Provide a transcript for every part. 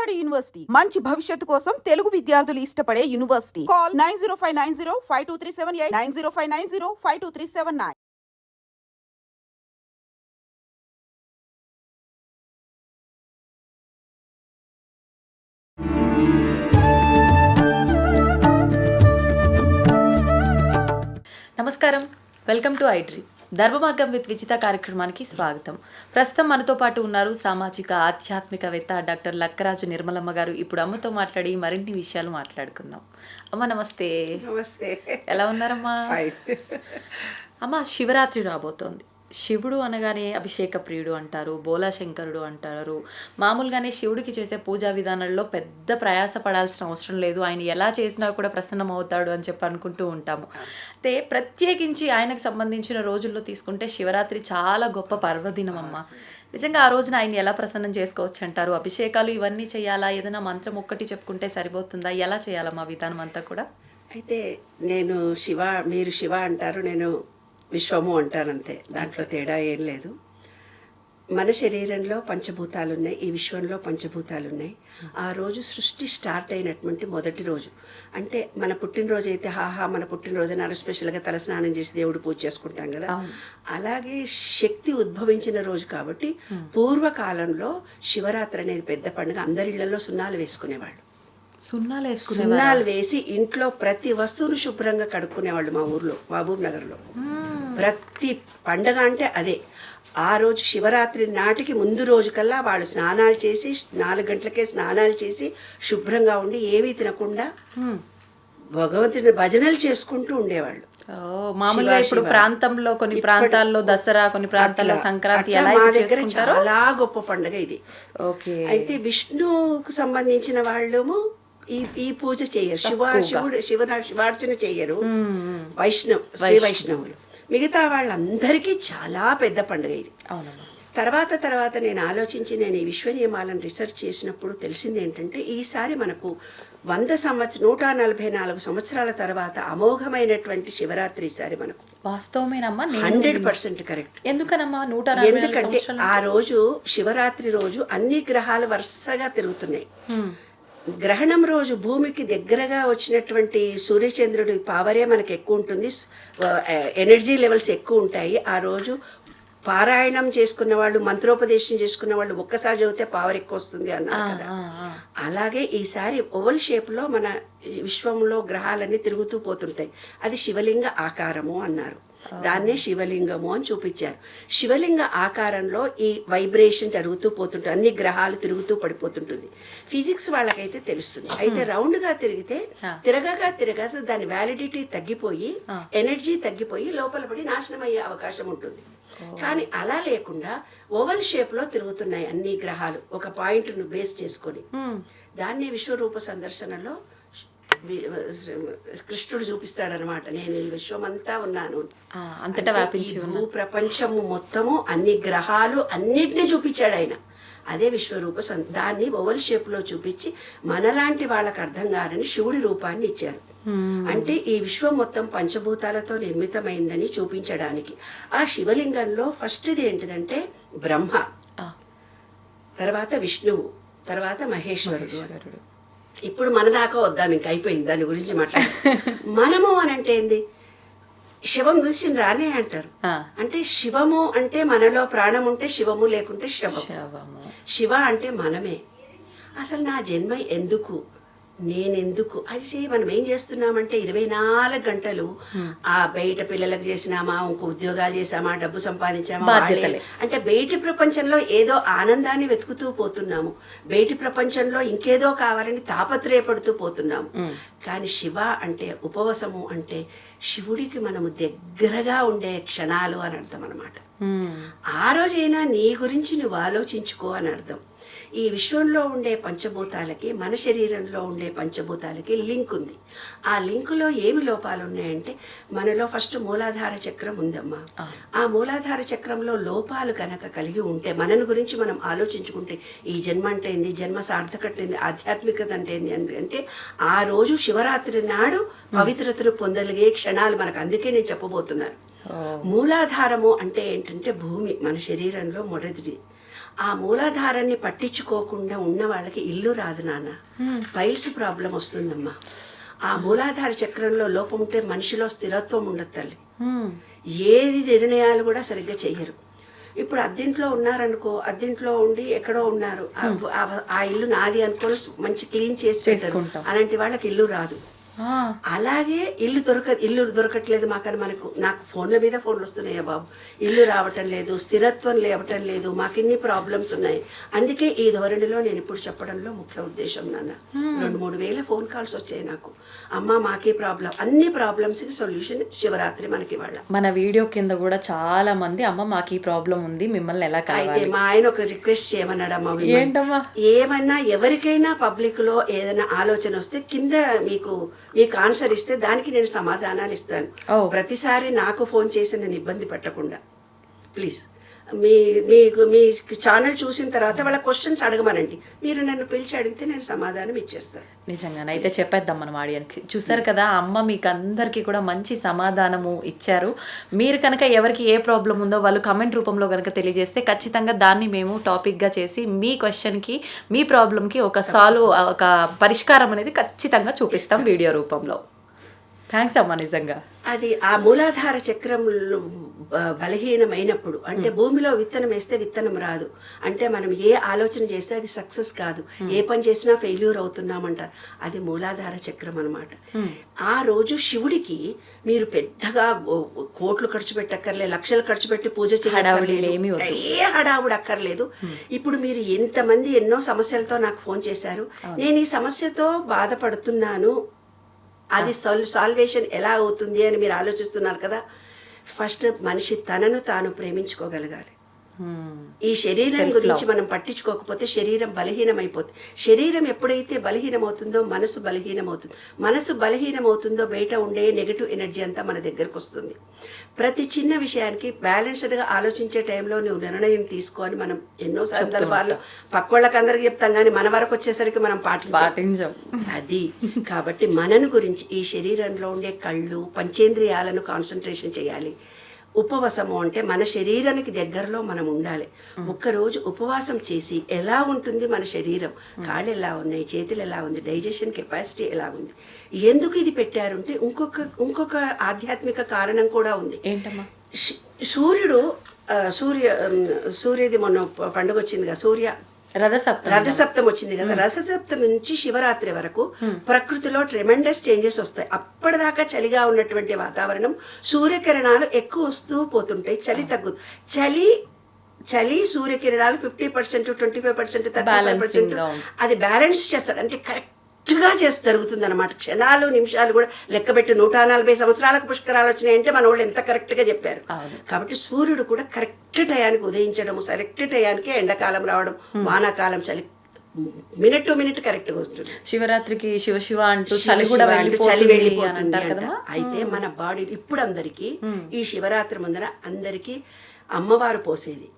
Vijayawada university మంచి భవిష్యత్తు కోసం తెలుగు విద్యార్థులు ఇష్టపడే యూనివర్సిటీ. కాల్ 9059052378 9059052379. నమస్కారం, welcome to iDream. Dharmamargam with Vijitha కార్యక్రమానికి స్వాగతం. ప్రస్తుతం మనతో పాటు ఉన్నారు సామాజిక ఆధ్యాత్మికవేత్త డాక్టర్ లక్కరాజు నిర్మలమ్మ గారు. ఇప్పుడు అమ్మతో మాట్లాడి మరిన్ని విషయాలు మాట్లాడుకుందాం. అమ్మ నమస్తే. నమస్తే. ఎలా ఉన్నారమ్మా? అమ్మ, శివరాత్రి రాబోతోంది. శివుడు అనగానే అభిషేక ప్రియుడు అంటారు, బోలాశంకరుడు అంటారు. మామూలుగానే శివుడికి చేసే పూజా విధానంలో పెద్ద ప్రయాస పడాల్సిన అవసరం లేదు, ఆయన ఎలా చేసినా కూడా ప్రసన్నం అవుతాడు అని చెప్పి అనుకుంటూ ఉంటాము. అయితే ప్రత్యేకించి ఆయనకు సంబంధించిన రోజుల్లో తీసుకుంటే శివరాత్రి చాలా గొప్ప పర్వదినం అమ్మ. నిజంగా ఆ రోజున ఆయన ఎలా ప్రసన్నం చేసుకోవచ్చు అంటారు? అభిషేకాలు ఇవన్నీ చేయాలా? ఏదైనా మంత్రం ఒక్కటి చెప్పుకుంటే సరిపోతుందా? ఎలా చేయాలమ్మా విధానం అంతా కూడా? అయితే నేను మీరు శివ అంటారు, నేను విశ్వము అంటాను, అంతే. దాంట్లో తేడా ఏం లేదు. మన శరీరంలో పంచభూతాలు ఉన్నాయి, ఈ విశ్వంలో పంచభూతాలు ఉన్నాయి. ఆ రోజు సృష్టి స్టార్ట్ అయినటువంటి మొదటి రోజు. అంటే మన పుట్టినరోజు అయితే మన పుట్టినరోజు నాడు స్పెషల్గా తలస్నానం చేసి దేవుడు పూజ చేసుకుంటాం కదా, అలాగే శక్తి ఉద్భవించిన రోజు కాబట్టి పూర్వకాలంలో శివరాత్రి అనేది పెద్ద పండుగ. అందరి ఇళ్లలో సున్నాలు వేసుకునేవాళ్ళు. సున్నాలు వేసి ఇంట్లో ప్రతి వస్తువును శుభ్రంగా కడుక్కునేవాళ్ళు. మా ఊర్లో, మహబూబ్ నగర్లో ప్రతి పండగ అంటే అదే. ఆ రోజు శివరాత్రి నాటికి ముందు రోజు కల్లా వాళ్ళు స్నానాలు చేసి 4 గంటలకే స్నానాలు చేసి శుభ్రంగా ఉండి ఏమీ తినకుండా భగవంతుని భజనలు చేసుకుంటూ ఉండేవాళ్ళు. మామూలుగా ఇప్పుడు ప్రాంతంలో కొన్ని ప్రాంతాల్లో దసరా, కొన్ని ప్రాంతాల్లో సంక్రాంతి, మా దగ్గర చాలా గొప్ప పండుగ ఇది. అయితే విష్ణుకు సంబంధించిన వాళ్ళేమో ఈ పూజ చెయ్యరు, శివార్చన చెయ్యరు, శ్రీ వైష్ణవులు. మిగతా వాళ్ళందరికీ చాలా పెద్ద పండుగ ఇది. తర్వాత నేను ఆలోచించి నేను ఈ విశ్వ నియమాలను రీసెర్చ్ చేసినప్పుడు తెలిసింది ఏంటంటే, ఈసారి మనకు 144 సంవత్సరాల తర్వాత అమోఘమైనటువంటి శివరాత్రి ఈసారి మనకు. వాస్తవమేనమ్మా? 100% కరెక్ట్. ఎందుకనమ్మా? ఎందుకంటే ఆ రోజు శివరాత్రి రోజు అన్ని గ్రహాలు వరుసగా తిరుగుతున్నాయి. గ్రహణం రోజు భూమికి దగ్గరగా వచ్చినటువంటి సూర్యచంద్రుడి పవరే మనకు ఎక్కువ ఉంటుంది, ఎనర్జీ లెవెల్స్ ఎక్కువ ఉంటాయి. ఆ రోజు పారాయణం చేసుకున్న వాళ్ళు, మంత్రోపదేశం చేసుకున్న వాళ్ళు ఒక్కసారి చదివితే పవర్ ఎక్కువ వస్తుంది అన్నారు కదా. అలాగే ఈసారి ఓవల్ షేప్లో మన విశ్వంలో గ్రహాలన్నీ తిరుగుతూ పోతుంటాయి. అది శివలింగ ఆకారము అన్నారు. దాన్నే శివలింగము అని చూపించారు. శివలింగ ఆకారంలో ఈ వైబ్రేషన్ జరుగుతూ పోతుంటుంది, అన్ని గ్రహాలు తిరుగుతూ పడిపోతుంటుంది. ఫిజిక్స్ వాళ్ళకైతే తెలుస్తుంది. అయితే రౌండ్గా తిరగగా దాని వ్యాలిడిటీ తగ్గిపోయి, ఎనర్జీ తగ్గిపోయి లోపల పడి నాశనం అయ్యే అవకాశం ఉంటుంది. కానీ అలా లేకుండా ఓవల్ షేప్ లో తిరుగుతున్నాయి అన్ని గ్రహాలు, ఒక పాయింట్ ను బేస్ చేసుకొని. దాన్ని విశ్వరూప సందర్శనలో కృష్ణుడు చూపిస్తాడనమాట. నేను ఈ విశ్వమంతా ఉన్నాను, అంతటా వ్యాపించి భూ ప్రపంచము మొత్తము, అన్ని గ్రహాలు అన్నిటినీ చూపించాడు ఆయన. అదే విశ్వరూప దాన్ని ఓవల్ షేప్ లో చూపించి మనలాంటి వాళ్ళకి అర్థం కాదని శివుడి రూపాన్ని ఇచ్చారు. అంటే ఈ విశ్వం మొత్తం పంచభూతాలతో నిర్మితమైందని చూపించడానికి. ఆ శివలింగంలో ఫస్ట్ది ఏంటిదంటే బ్రహ్మ, తర్వాత విష్ణువు, తర్వాత మహేశ్వరుడు. ఇప్పుడు మన దాకా వద్దాం, ఇంకా అయిపోయింది దాని గురించి మాట్లాడు. మనము అని అంటే ఏంది? శివం చూసి రానే అంటారు. అంటే శివము అంటే మనలో ప్రాణం ఉంటే శివము, లేకుంటే శవము. శివ అంటే మనమే. అసలు నా జన్మ ఎందుకు, నేనెందుకు అనేసి మనం ఏం చేస్తున్నామంటే 24 గంటలు ఆ బయట పిల్లలకు చేసినామా, ఇంకో ఉద్యోగాలు చేసామా, డబ్బు సంపాదించామా, అంటే బయటి ప్రపంచంలో ఏదో ఆనందాన్ని వెతుకుతూ పోతున్నాము, బయటి ప్రపంచంలో ఇంకేదో కావాలని తాపత్రయపడుతూ పోతున్నాము. కానీ శివ అంటే, ఉపవసము అంటే శివుడికి మనము దగ్గరగా ఉండే క్షణాలు అని అర్థం అన్నమాట. ఆ రోజైనా నీ గురించి నువ్వు ఆలోచించుకో అని అర్థం. ఈ విశ్వంలో ఉండే పంచభూతాలకి, మన శరీరంలో ఉండే పంచభూతాలకి లింక్ ఉంది. ఆ లింకులో ఏమి లోపాలు ఉన్నాయంటే, మనలో ఫస్ట్ మూలాధార చక్రం ఉందమ్మా. ఆ మూలాధార చక్రంలో లోపాలు కనుక కలిగి ఉంటే, మనని గురించి మనం ఆలోచించుకుంటే, ఈ జన్మ అంటే ఏంది, జన్మ సార్థకత ఏంది, ఆధ్యాత్మికత అంటే ఏంది అంటే ఆ రోజు శివరాత్రి నాడు పవిత్రతను పొందలిగే క్షణాలు మనకు. అందుకే నేను చెప్పబోతున్నాను. మూలాధారము అంటే ఏంటంటే భూమి, మన శరీరంలో మొదటిది. ఆ మూలాధారాన్ని పట్టించుకోకుండా ఉన్న వాళ్ళకి ఇల్లు రాదు నాన్న. పైల్స్ ప్రాబ్లం వస్తుందమ్మా. ఆ మూలాధార చక్రంలో లోపం ఉంటే మనిషిలో స్థిరత్వం ఉండదు తల్లి. ఏది నిర్ణయాలు కూడా సరిగ్గా చెయ్యరు. ఇప్పుడు అద్దెంట్లో ఉన్నారనుకో, అద్దెంట్లో ఉండి ఎక్కడో ఉన్నారు, ఆ ఇల్లు నాది అనుకొని మంచి క్లీన్ చేసి పెట్టారు, అలాంటి వాళ్ళకి ఇల్లు రాదు. అలాగే ఇల్లు దొరకట్లేదు మాకని నాకు ఫోన్ల మీద ఫోన్లు వస్తున్నాయా బాబు, ఇల్లు రావటం లేదు, స్థిరత్వం లేవటం లేదు, మాకు ఇన్ని ప్రాబ్లమ్స్ ఉన్నాయి. అందుకే ఈ ధోరణిలో నేను ఇప్పుడు చెప్పడంలో ముఖ్య ఉద్దేశం నాన్న. 2-3 వేల ఫోన్ కాల్స్ వచ్చాయి నాకు. అమ్మ మాకే ప్రాబ్లం, అన్ని ప్రాబ్లమ్స్కి సొల్యూషన్ శివరాత్రి మనకి వాళ్ళ. మన వీడియో కింద కూడా చాలా మంది అమ్మ మాకు ఈ ప్రాబ్లం ఉంది, మిమ్మల్ని ఎలా అయితే మా ఆయన ఒక రిక్వెస్ట్ చేయమన్నాడమ్మా. ఏంటమ్మా? ఏమన్నా ఎవరికైనా పబ్లిక్ లో ఏదైనా ఆలోచన వస్తే కింద మీకు ఆన్సర్ ఇస్తే దానికి నేను సమాధానాలు ఇస్తాను. ప్రతిసారి నాకు ఫోన్ చేసి నేను ఇబ్బంది పెట్టకుండా ప్లీజ్. మీ ఛానల్ చూసిన తర్వాత వాళ్ళ క్వశ్చన్స్ అడగమనండి. మీరు నన్ను పిలిచి అడిగితే నేను సమాధానం ఇచ్చేస్తాను. నిజంగానే అయితే చెప్పేద్దాం మనం ఆడియన్స్కి. చూసారు కదా, అమ్మ మీకు అందరికీ కూడా మంచి సమాధానము ఇచ్చారు. మీరు కనుక ఎవరికి ఏ ప్రాబ్లం ఉందో వాళ్ళు కమెంట్ రూపంలో కనుక తెలియజేస్తే ఖచ్చితంగా దాన్ని మేము టాపిక్గా చేసి మీ క్వశ్చన్కి, మీ ప్రాబ్లంకి ఒక పరిష్కారం అనేది ఖచ్చితంగా చూపిస్తాం వీడియో రూపంలో. థ్యాంక్స్ అమ్మ. నిజంగా అది ఆ మూలాధార చక్రం బలహీనమైనప్పుడు, అంటే భూమిలో విత్తనం వేస్తే విత్తనం రాదు, అంటే మనం ఏ ఆలోచన చేస్తే అది సక్సెస్ కాదు, ఏ పని చేసినా ఫెయిల్యూర్ అవుతున్నామంటారు. అది మూలాధార చక్రం అనమాట. ఆ రోజు శివుడికి మీరు పెద్దగా కోట్లు ఖర్చు పెట్టక్కర్లేదు, లక్షలు ఖర్చు పెట్టి పూజ చేయక్కర్లేదు, ఏ హడావుడు అక్కర్లేదు. ఇప్పుడు మీరు ఎంతమంది ఎన్నో సమస్యలతో నాకు ఫోన్ చేశారు, నేను ఈ సమస్యతో బాధపడుతున్నాను, అది సాల్వేషన్ ఎలా అవుతుంది అని మీరు ఆలోచిస్తున్నారు కదా. ఫస్ట్ మనిషి తనను తాను ప్రేమించుకోగలగాలి. ఈ శరీరం గురించి మనం పట్టించుకోకపోతే శరీరం బలహీనమైపోతుంది. శరీరం ఎప్పుడైతే బలహీనమవుతుందో మనసు బలహీనమవుతుంది. మనసు బలహీనమవుతుందో బయట ఉండే నెగటివ్ ఎనర్జీ అంతా మన దగ్గరకు వస్తుంది. ప్రతి చిన్న విషయానికి బ్యాలెన్స్డ్గా ఆలోచించే టైంలో నువ్వు నిర్ణయం తీసుకొని మనం ఎన్నో సందర్భాల్లో పక్కోళ్ళకి అందరికి చెప్తాం, కానీ మన వరకు వచ్చేసరికి మనం పాటించాం. అది కాబట్టి మనను గురించి ఈ శరీరంలో ఉండే కళ్ళు, పంచేంద్రియాలను కాన్సన్ట్రేషన్ చేయాలి. ఉపవాసము అంటే మన శరీరానికి దగ్గరలో మనం ఉండాలి. ఒక్కరోజు ఉపవాసం చేసి ఎలా ఉంటుంది మన శరీరం, కాళ్ళు ఎలా ఉన్నాయి, చేతులు ఎలా ఉంది, డైజెషన్ కెపాసిటీ ఎలా ఉంది. ఎందుకు ఇది పెట్టారంటే ఇంకొక ఆధ్యాత్మిక కారణం కూడా ఉంది. ఏంటమ్మా? సూర్యది మొన్న పండుగ వచ్చింది కదా, రథసప్తమి వచ్చింది కదా. రథసప్తమి నుంచి శివరాత్రి వరకు ప్రకృతిలో ట్రెమెండస్ చేంజెస్ వస్తాయి. అప్పటిదాకా చలిగా ఉన్నటువంటి వాతావరణం సూర్యకిరణాలు ఎక్కువ వస్తూ పోతుంటాయి, చలి తగ్గుతుంది. చలి సూర్యకిరణాలు 50%, 25%, 35% అది బ్యాలెన్స్ చేస్తాడు. అంటే కరెక్ట్గా జరుగుతుంది అనమాట. క్షణాలు నిమిషాలు కూడా లెక్కబెట్టి 140 సంవత్సరాలకు పుష్కరాలు వచ్చినాయంటే మన వాళ్ళు ఎంత కరెక్ట్గా చెప్పారు. కాబట్టి సూర్యుడు కూడా కరెక్ట్ టయానికి ఉదయించడము, కరెక్ట్ టయానికి ఎండాకాలం రావడం, వానాకాలం చలి మినిట్ టు మినిట్ కరెక్ట్గా వస్తుంది. శివరాత్రికి శివ అంటూ చలి వెళ్ళిపోతుంది అంట. అయితే మన బాడీ ఇప్పుడు అందరికీ ఈ శివరాత్రి ముందర అందరికీ అమ్మవారు పోసేది,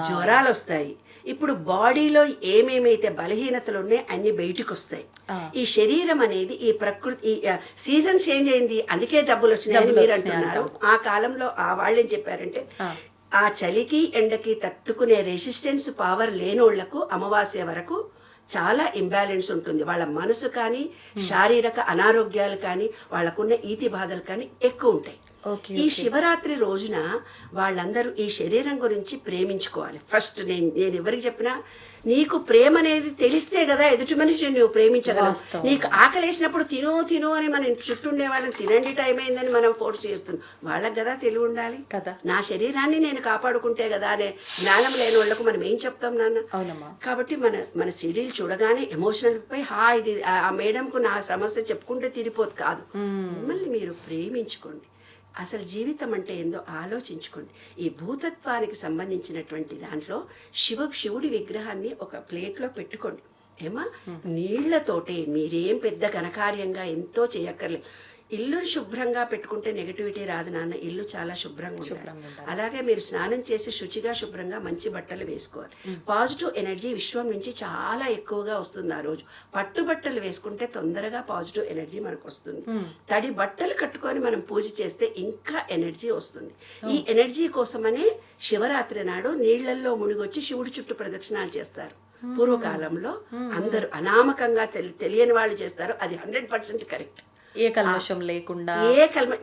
జ్వరాలు వస్తాయి. ఇప్పుడు బాడీలో ఏమేమైతే బలహీనతలు ఉన్నాయో అన్ని బయటకు వస్తాయి. ఈ శరీరం అనేది ఈ ప్రకృతి సీజన్ చేంజ్ అయింది, అందుకే జబ్బులు వచ్చినాయని మీరు అంటున్నారు. ఆ కాలంలో వాళ్ళు ఏం చెప్పారంటే, ఆ చలికి ఎండకి తట్టుకునే రెసిస్టెన్స్ పవర్ లేనోళ్లకు అమావాస్య వరకు చాలా ఇంబ్యాలెన్స్ ఉంటుంది. వాళ్ళ మనసు కానీ, శారీరక అనారోగ్యాలు కానీ, వాళ్ళకున్న ఈతి బాధలు కానీ ఎక్కువ ఉంటాయి. ఈ శివరాత్రి రోజున వాళ్ళందరూ ఈ శరీరం గురించి ప్రేమించుకోవాలి. ఫస్ట్ నేను ఎవరికి చెప్పినా, నీకు ప్రేమ అనేది తెలిస్తే కదా ఎదుటి మనిషిని నువ్వు ప్రేమించగలవు. నీకు ఆకలేసినప్పుడు తిను అని మన చుట్టూ ఉండే వాళ్ళని తినండి, టైం అయిందని మనం ఫోర్స్ చేస్తున్నాం. వాళ్ళకి కదా తెలివి ఉండాలి కదా. నా శరీరాన్ని నేను కాపాడుకుంటే కదా అనే జ్ఞానం లేని వాళ్ళకు మనం ఏం చెప్తాం నాన్న. కాబట్టి మన సిడీలు చూడగానే ఎమోషనల్ పై ఇది ఆ మేడంకు నా సమస్య చెప్పుకుంటే తీరిపోదు కాదు. మిమ్మల్ని మీరు ప్రేమించుకోండి. అసలు జీవితం అంటే ఏందో ఆలోచించుకోండి. ఈ భూతత్వానికి సంబంధించినటువంటి దాంట్లో శివుడి విగ్రహాన్ని ఒక ప్లేట్లో పెట్టుకోండి. ఏమా నీళ్లతోటే, మీరేం పెద్ద ఘనకార్యంగా ఎంతో చేయక్కర్లేదు. ఇల్లు శుభ్రంగా పెట్టుకుంటే నెగటివిటీ రాదు నాన్న. ఇల్లు చాలా శుభ్రంగా శుభ్రంగా ఉండాలి. ఉండాలి. అలాగే మీరు స్నానం చేసి శుచిగా శుభ్రంగా మంచి బట్టలు వేసుకోవాలి. పాజిటివ్ ఎనర్జీ విశ్వం నుంచి చాలా ఎక్కువగా వస్తుంది ఆ రోజు. పట్టు బట్టలు వేసుకుంటే తొందరగా పాజిటివ్ ఎనర్జీ మనకు వస్తుంది. తడి బట్టలు కట్టుకొని మనం పూజ చేస్తే ఇంకా ఎనర్జీ వస్తుంది. ఈ ఎనర్జీ కోసమనే శివరాత్రి నాడు నీళ్లల్లో మునిగొచ్చి శివుడి చుట్టూ ప్రదక్షిణాలు చేస్తారు. పూర్వకాలంలో అందరూ అనామకంగా తెలియని వాళ్ళు చేస్తారు. అది 100% కరెక్ట్. ఏ కల్మషం లేకుండా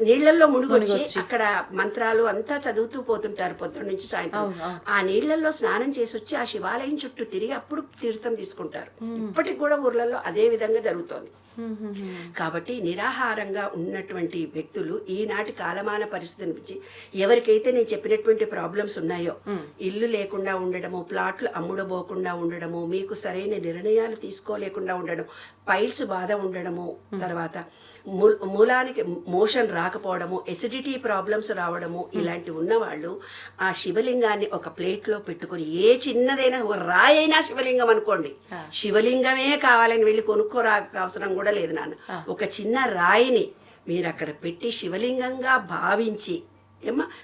నీళ్లలో మునిగొచ్చి అక్కడ మంత్రాలు అంతా చదువుతూ పోతుంటారు పొద్దున్న నుంచి సాయంత్రం. ఆ నీళ్లలో స్నానం చేసి వచ్చి ఆ శివాలయం చుట్టూ తిరిగి అప్పుడు తీర్థం తీసుకుంటారు. ఇప్పటికి కూడా ఊర్లలో అదే విధంగా జరుగుతోంది. కాబట్టి నిరాహారంగా ఉన్నటువంటి వ్యక్తులు ఈనాటి కాలమాన పరిస్థితి నుంచి ఎవరికైతే నేను చెప్పినటువంటి ప్రాబ్లమ్స్ ఉన్నాయో, ఇల్లు లేకుండా ఉండడము, ప్లాట్లు అమ్ముడబోకుండా ఉండడము, మీకు సరైన నిర్ణయాలు తీసుకోలేకుండా ఉండడం, పైల్స్ బాధ ఉండడము, తర్వాత మూలానికి మోషన్ రాకపోవడము, ఎసిడిటీ ప్రాబ్లమ్స్ రావడము, ఇలాంటి ఉన్నవాళ్ళు ఆ శివలింగాన్ని ఒక ప్లేట్లో పెట్టుకొని, ఏ చిన్నదైనా ఒక రాయి అయినా శివలింగం అనుకోండి, శివలింగమే కావాలని వెళ్ళి అవసరం కూడా లేదు నాన్న. ఒక చిన్న రాయిని మీరు అక్కడ పెట్టి శివలింగంగా భావించి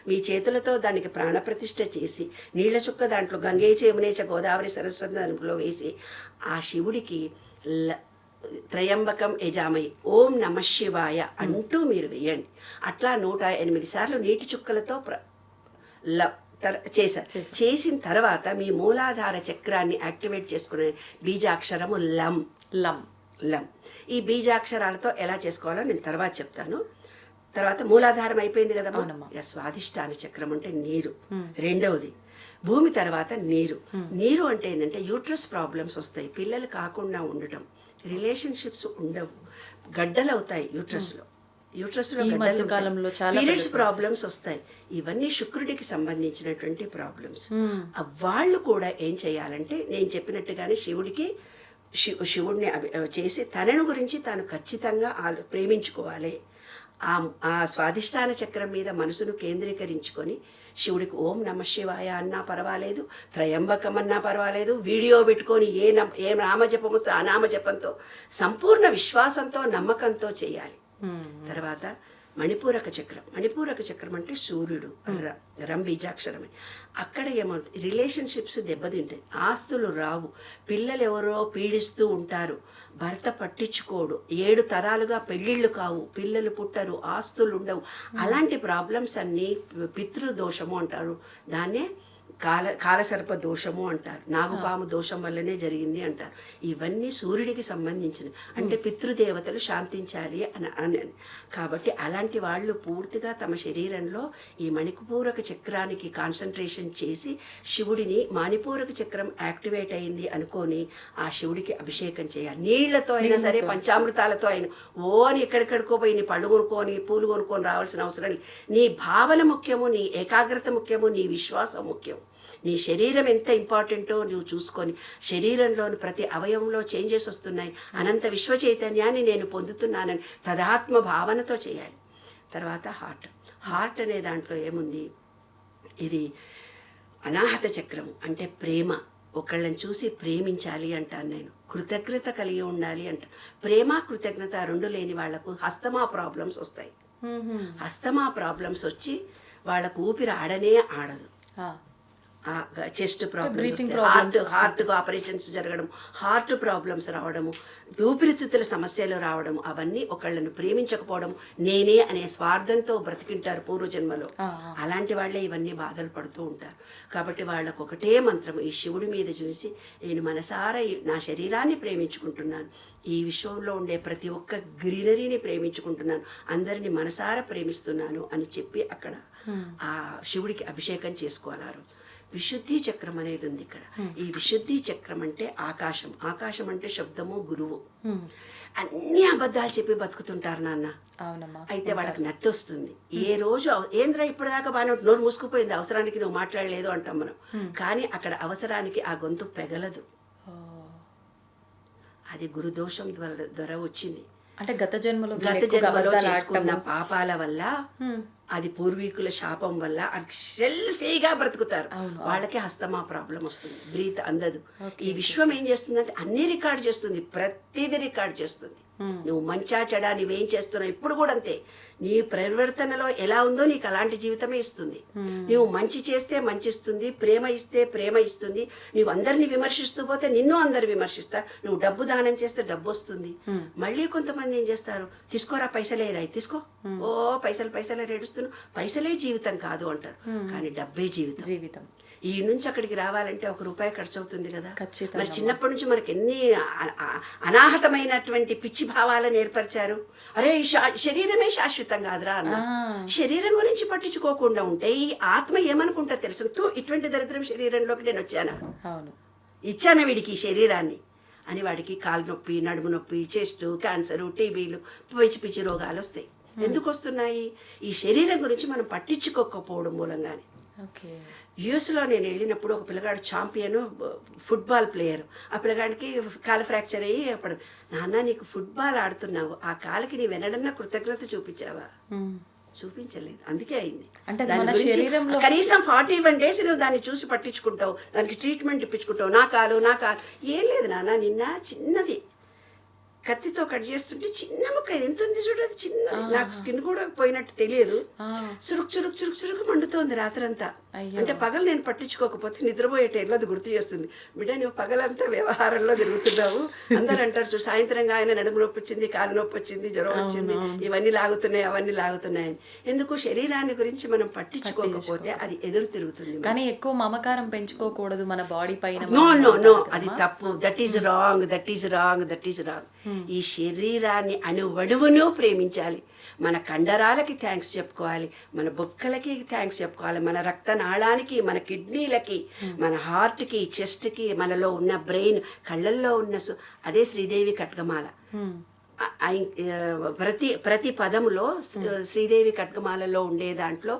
మీ చేతులతో దానికి ప్రాణప్రతిష్ఠ చేసి నీళ్ల చుక్క దాంట్లో గంగే చేమునేచ గోదావరి సరస్వతి దాంట్లో వేసి ఆ శివుడికి త్రయంబకం యజామయి ఓం నమ శివాయ అంటూ మీరు వేయండి. అట్లా 108 సార్లు నీటి చుక్కలతో చేశారు. చేసిన తర్వాత మీ మూలాధార చక్రాన్ని యాక్టివేట్ చేసుకునే బీజాక్షరము లం లం లం. ఈ బీజాక్షరాలతో ఎలా చేసుకోవాలో నేను తర్వాత చెప్తాను. తర్వాత మూలాధారం అయిపోయింది కదా. స్వాధిష్టాన చక్రం అంటే నీరు. రెండవది భూమి తర్వాత నీరు. నీరు అంటే ఏంటంటే యూట్రస్ ప్రాబ్లమ్స్ వస్తాయి, పిల్లలు కాకుండా ఉండటం, రిలేషన్షిప్స్ ఉండవు, గడ్డలు అవుతాయి యూట్రస్లో పీరియడ్స్ ప్రాబ్లమ్స్ వస్తాయి. ఇవన్నీ శుక్రుడికి సంబంధించినటువంటి ప్రాబ్లమ్స్. వాళ్ళు కూడా ఏం చేయాలంటే నేను చెప్పినట్టుగానే శివుడిని చేసి తనను గురించి తాను ఖచ్చితంగా ప్రేమించుకోవాలి. ఆ స్వాధిష్టాన చక్రం మీద మనసును కేంద్రీకరించుకొని శివుడికి ఓం నమ శివాయ అన్నా పర్వాలేదు, త్రయంబకం అన్నా పర్వాలేదు, వీడియో పెట్టుకొని ఏ నామజపం వస్తే ఆ నామజపంతో సంపూర్ణ విశ్వాసంతో నమ్మకంతో చేయాలి. తర్వాత మణిపూరక చక్రం అంటే సూర్యుడు, బీజాక్షరమే. అక్కడ ఏమవుతుంది, రిలేషన్షిప్స్ దెబ్బతింటాయి, ఆస్తులు రావు, పిల్లలు ఎవరో పీడిస్తూ ఉంటారు, భర్త పట్టించుకోడు, 7 తరాలుగా పెళ్ళిళ్ళు కావు, పిల్లలు పుట్టరు, ఆస్తులు ఉండవు. అలాంటి ప్రాబ్లమ్స్ అన్నీ పితృదోషము అంటారు. దాన్నే కాలసర్ప దోషము అంటారు. నాగుపాము దోషం వల్లనే జరిగింది అంటారు. ఇవన్నీ సూర్యుడికి సంబంధించినవి. అంటే పితృదేవతలు శాంతించాలి అని. కాబట్టి అలాంటి వాళ్ళు పూర్తిగా తమ శరీరంలో ఈ మణిపూరక చక్రానికి కాన్సన్ట్రేషన్ చేసి శివుడిని మణిపూరక చక్రం యాక్టివేట్ అయింది అనుకొని ఆ శివుడికి అభిషేకం చేయాలి. నీళ్లతో అయినా సరే, పంచామృతాలతో అయినా. అని ఎక్కడికడుకో పోయి నీ పళ్ళు కొనుక్కొని పూలు కొనుక్కొని రావాల్సిన అవసరం లేదు. నీ భావన ముఖ్యము, నీ ఏకాగ్రత ముఖ్యము, నీ విశ్వాసం ముఖ్యం. నీ శరీరం ఎంత ఇంపార్టెంటో నువ్వు చూసుకొని, శరీరంలోని ప్రతి అవయవంలో చేంజెస్ వస్తున్నాయి, అనంత విశ్వ చైతన్యాన్ని నేను పొందుతున్నానని తదాత్మ భావనతో చేయాలి. తర్వాత హార్ట్ అనే దాంట్లో ఏముంది, ఇది అనాహత చక్రము అంటే ప్రేమ. ఒకళ్ళని చూసి ప్రేమించాలి అంటాను నేను. కృతజ్ఞత కలిగి ఉండాలి అంట. ప్రేమ కృతజ్ఞత 2 లేని వాళ్లకు హస్తమా ప్రాబ్లమ్స్ వస్తాయి. హస్తమా ప్రాబ్లమ్స్ వచ్చి వాళ్ళకు ఊపిరి ఆడనే ఆడదు. చెస్ట్ ప్రాబ్లమ్స్, హార్ట్కు ఆపరేషన్స్ జరగడం, హార్ట్ ప్రాబ్లమ్స్ రావడము, ఊపిరితిత్తుల సమస్యలు రావడము, అవన్నీ ఒకళ్ళను ప్రేమించకపోవడం, నేనే అనే స్వార్థంతో బ్రతికింటారు పూర్వజన్మలో. అలాంటి వాళ్ళే ఇవన్నీ బాధలు పడుతూ ఉంటారు. కాబట్టి వాళ్ళకు ఒకటే మంత్రం, ఈ శివుడి మీద చూసి నేను మనసారా నా శరీరాన్ని ప్రేమించుకుంటున్నాను, ఈ విశ్వంలో ఉండే ప్రతి ఒక్క గ్రీనరీని ప్రేమించుకుంటున్నాను, అందరినీ మనసారా ప్రేమిస్తున్నాను అని చెప్పి అక్కడ ఆ శివుడికి అభిషేకం చేసుకోవాలి. విశుద్ధి చక్రం అనేది ఉంది ఇక్కడ. ఈ విశుద్ధి చక్రం అంటే ఆకాశం అంటే శబ్దము, గురువు. అన్ని అబద్ధాలు చెప్పి బతుకుతుంటారు నాన్న. అయితే వాళ్ళకి నత్తి వస్తుంది. ఏ రోజు ఏంద్రా ఇప్పటిదాకా బాగా నోరు మూసుకుపోయింది, అవసరానికి నువ్వు మాట్లాడలేదు అంటాం మనం. కానీ అక్కడ అవసరానికి ఆ గొంతు పెగలదు. అది గురుదోషం ద్వారా వచ్చింది. అంటే గత జన్మలో చేసుకున్న పాపాల వల్ల అది పూర్వీకుల శాపం వల్ల అది సెల్ఫీగా బ్రతుకుతారు. వాళ్ళకి హస్తమా ప్రాబ్లం వస్తుంది, బ్రీత్ అందదు. ఈ విశ్వం ఏం చేస్తుందంటే అన్ని రికార్డ్ చేస్తుంది, ప్రతిదీ రికార్డ్ చేస్తుంది. నువ్వు మంచా చెడా నువ్వేం చేస్తున్నావు ఇప్పుడు కూడా అంతే. నీ పరివర్తనలో ఎలా ఉందో నీకు అలాంటి జీవితమే ఇస్తుంది. నువ్వు మంచి చేస్తే మంచి ఇస్తుంది, ప్రేమ ఇస్తే ప్రేమ ఇస్తుంది. నువ్వు అందరిని విమర్శిస్తూ పోతే నిన్ను అందరు విమర్శిస్తారు. నువ్వు డబ్బు దానం చేస్తే డబ్బు వస్తుంది. మళ్ళీ కొంతమంది ఏం చేస్తారు, తీసుకోరా పైసలే రాయి తీసుకో, ఓ పైసలు ఏడుస్తున్నావు, పైసలే జీవితం కాదు అంటారు. కానీ డబ్బే జీవితం. ఈ నుంచి అక్కడికి రావాలంటే ₹1 ఖర్చు అవుతుంది కదా. మరి చిన్నప్పటి నుంచి మనకి ఎన్ని అనాహతమైనటువంటి పిచ్చి భావాలను ఏర్పరిచారు. అరే ఈ శరీరమే శాశ్వతం కాదురా అన్న. శరీరం గురించి పట్టించుకోకుండా ఉంటే ఈ ఆత్మ ఏమనుకుంటా తెలుసు, ఇటువంటి దరిద్రం శరీరంలోకి నేను ఇచ్చాను వీడికి ఈ శరీరాన్ని అని. వాడికి కాలు నొప్పి, నడుము నొప్పి, చెస్ట్ క్యాన్సర్, టీబీలు, పిచ్చి రోగాలు వస్తాయి. ఎందుకు వస్తున్నాయి? ఈ శరీరం గురించి మనం పట్టించుకోకపోవడం మూలంగానే. యూఎస్లో నేను వెళ్ళినప్పుడు ఒక పిల్లగాడు ఛాంపియన్ ఫుట్బాల్ ప్లేయర్. ఆ పిల్లగాడికి కాలు ఫ్రాక్చర్ అయ్యి అప్పుడు, నాన్న నీకు ఫుట్బాల్ ఆడుతున్నావు, ఆ కాలుకి నీ వెనడన్నా కృతజ్ఞత చూపించావా? చూపించలేదు, అందుకే అయింది. దాని గురించి కనీసం 41 days నువ్వు దాన్ని చూసి పట్టించుకుంటావు, దానికి ట్రీట్మెంట్ ఇప్పించుకుంటావు. నా కాలు ఏం లేదు నాన్న, నిన్న చిన్నది కత్తితో కట్ చేస్తుంటే చిన్న ముక్క ఎంత ఉంది చూడు, అది చిన్నది. నాకు స్కిన్ కూడా పోయినట్టు తెలియదు. చురుకు మండుతోంది రాత్రంతా. అంటే పగలు నేను పట్టించుకోకపోతే నిద్రపోయే టైంలో అది గుర్తు చేస్తుంది, బిడ్డ నువ్వు పగలంతా వ్యవహారంలో తిరుగుతున్నావు. అందరు అంటారు చూడు, సాయంత్రంగా ఆయన నడుము నొప్పి వచ్చింది, కాలు నొప్పి వచ్చింది, జ్వరం వచ్చింది, ఇవన్నీ లాగుతున్నాయి అవన్నీ లాగుతున్నాయని. ఎందుకు? శరీరాన్ని గురించి మనం పట్టించుకోకపోతే అది ఎదురు తిరుగుతుంది. కానీ ఎక్కువ మమకారం పెంచుకోకూడదు మన బాడీ పైన. నో అది తప్పు. That is wrong. ఈ శరీరాన్ని అణువణువును ప్రేమించాలి. మన కండరాలకి థ్యాంక్స్ చెప్పుకోవాలి, మన బొక్కలకి థ్యాంక్స్ చెప్పుకోవాలి, మన రక్తనాళానికి, మన కిడ్నీలకి, మన హార్ట్కి, చెస్ట్కి, మనలో ఉన్న బ్రెయిన్, కళ్ళల్లో ఉన్న అదే శ్రీదేవి ఖడ్గమాల. ప్రతి పదములో శ్రీదేవి ఖడ్గమాలలో ఉండే దాంట్లో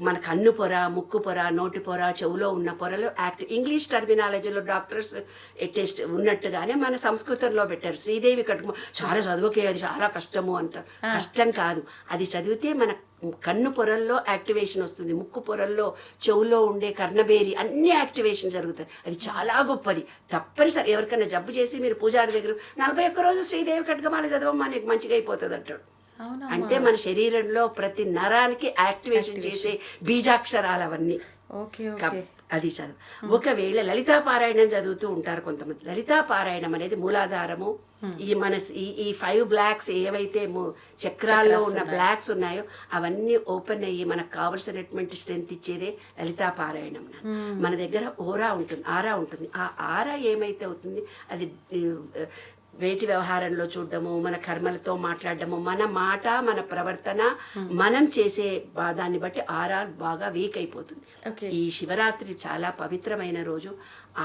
మన కన్ను పొర, ముక్కు పొర, నోటి పొర, చెవులో ఉన్న పొరలు ఇంగ్లీష్ టర్మినాలజీలో డాక్టర్స్ టెస్ట్ ఉన్నట్టుగానే మన సంస్కృతంలో పెట్టారు. శ్రీదేవి ఖడ్గమాల చాలా చదువుకే, అది చాలా కష్టము అంటారు. కష్టం కాదు, అది చదివితే మన కన్ను పొరల్లో యాక్టివేషన్ వస్తుంది, ముక్కు పొరల్లో, చెవులో ఉండే కర్ణబేరి అన్ని యాక్టివేషన్ జరుగుతాయి. అది చాలా గొప్పది. తప్పనిసరి ఎవరికైనా జబ్బు చేసి మీరు పూజారి దగ్గర 41 రోజు శ్రీదేవి ఖడ్గమాల చదవమ్మా నీకు మంచిగా అయిపోతుంది అంటాడు. అంటే మన శరీరంలో ప్రతి నరానికి యాక్టివేషన్ చేసే బీజాక్షరాలు అవన్నీ. అది చదువు. ఒకవేళ లలితా పారాయణం చదువుతూ ఉంటారు కొంతమంది. లలితా పారాయణం అనేది మూలాధారము, ఈ మన ఈ 5 బ్లాక్స్ ఏవైతే చక్రాల్లో ఉన్న బ్లాక్స్ ఉన్నాయో అవన్నీ ఓపెన్ అయ్యి మనకు కావలసినటువంటి స్ట్రెంత్ ఇచ్చేదే లలితా పారాయణం. మన దగ్గర ఆరా ఉంటుంది. ఆ ఆరా ఏమైతే అవుతుంది, అది వేటి వ్యవహారంలో చూడడము, మన కర్మలతో మాట్లాడడము, మన మాట, మన ప్రవర్తన, మనం చేసే దాన్ని బట్టి ఆరా బాగా వీక్ అయిపోతుంది. ఈ శివరాత్రి చాలా పవిత్రమైన రోజు.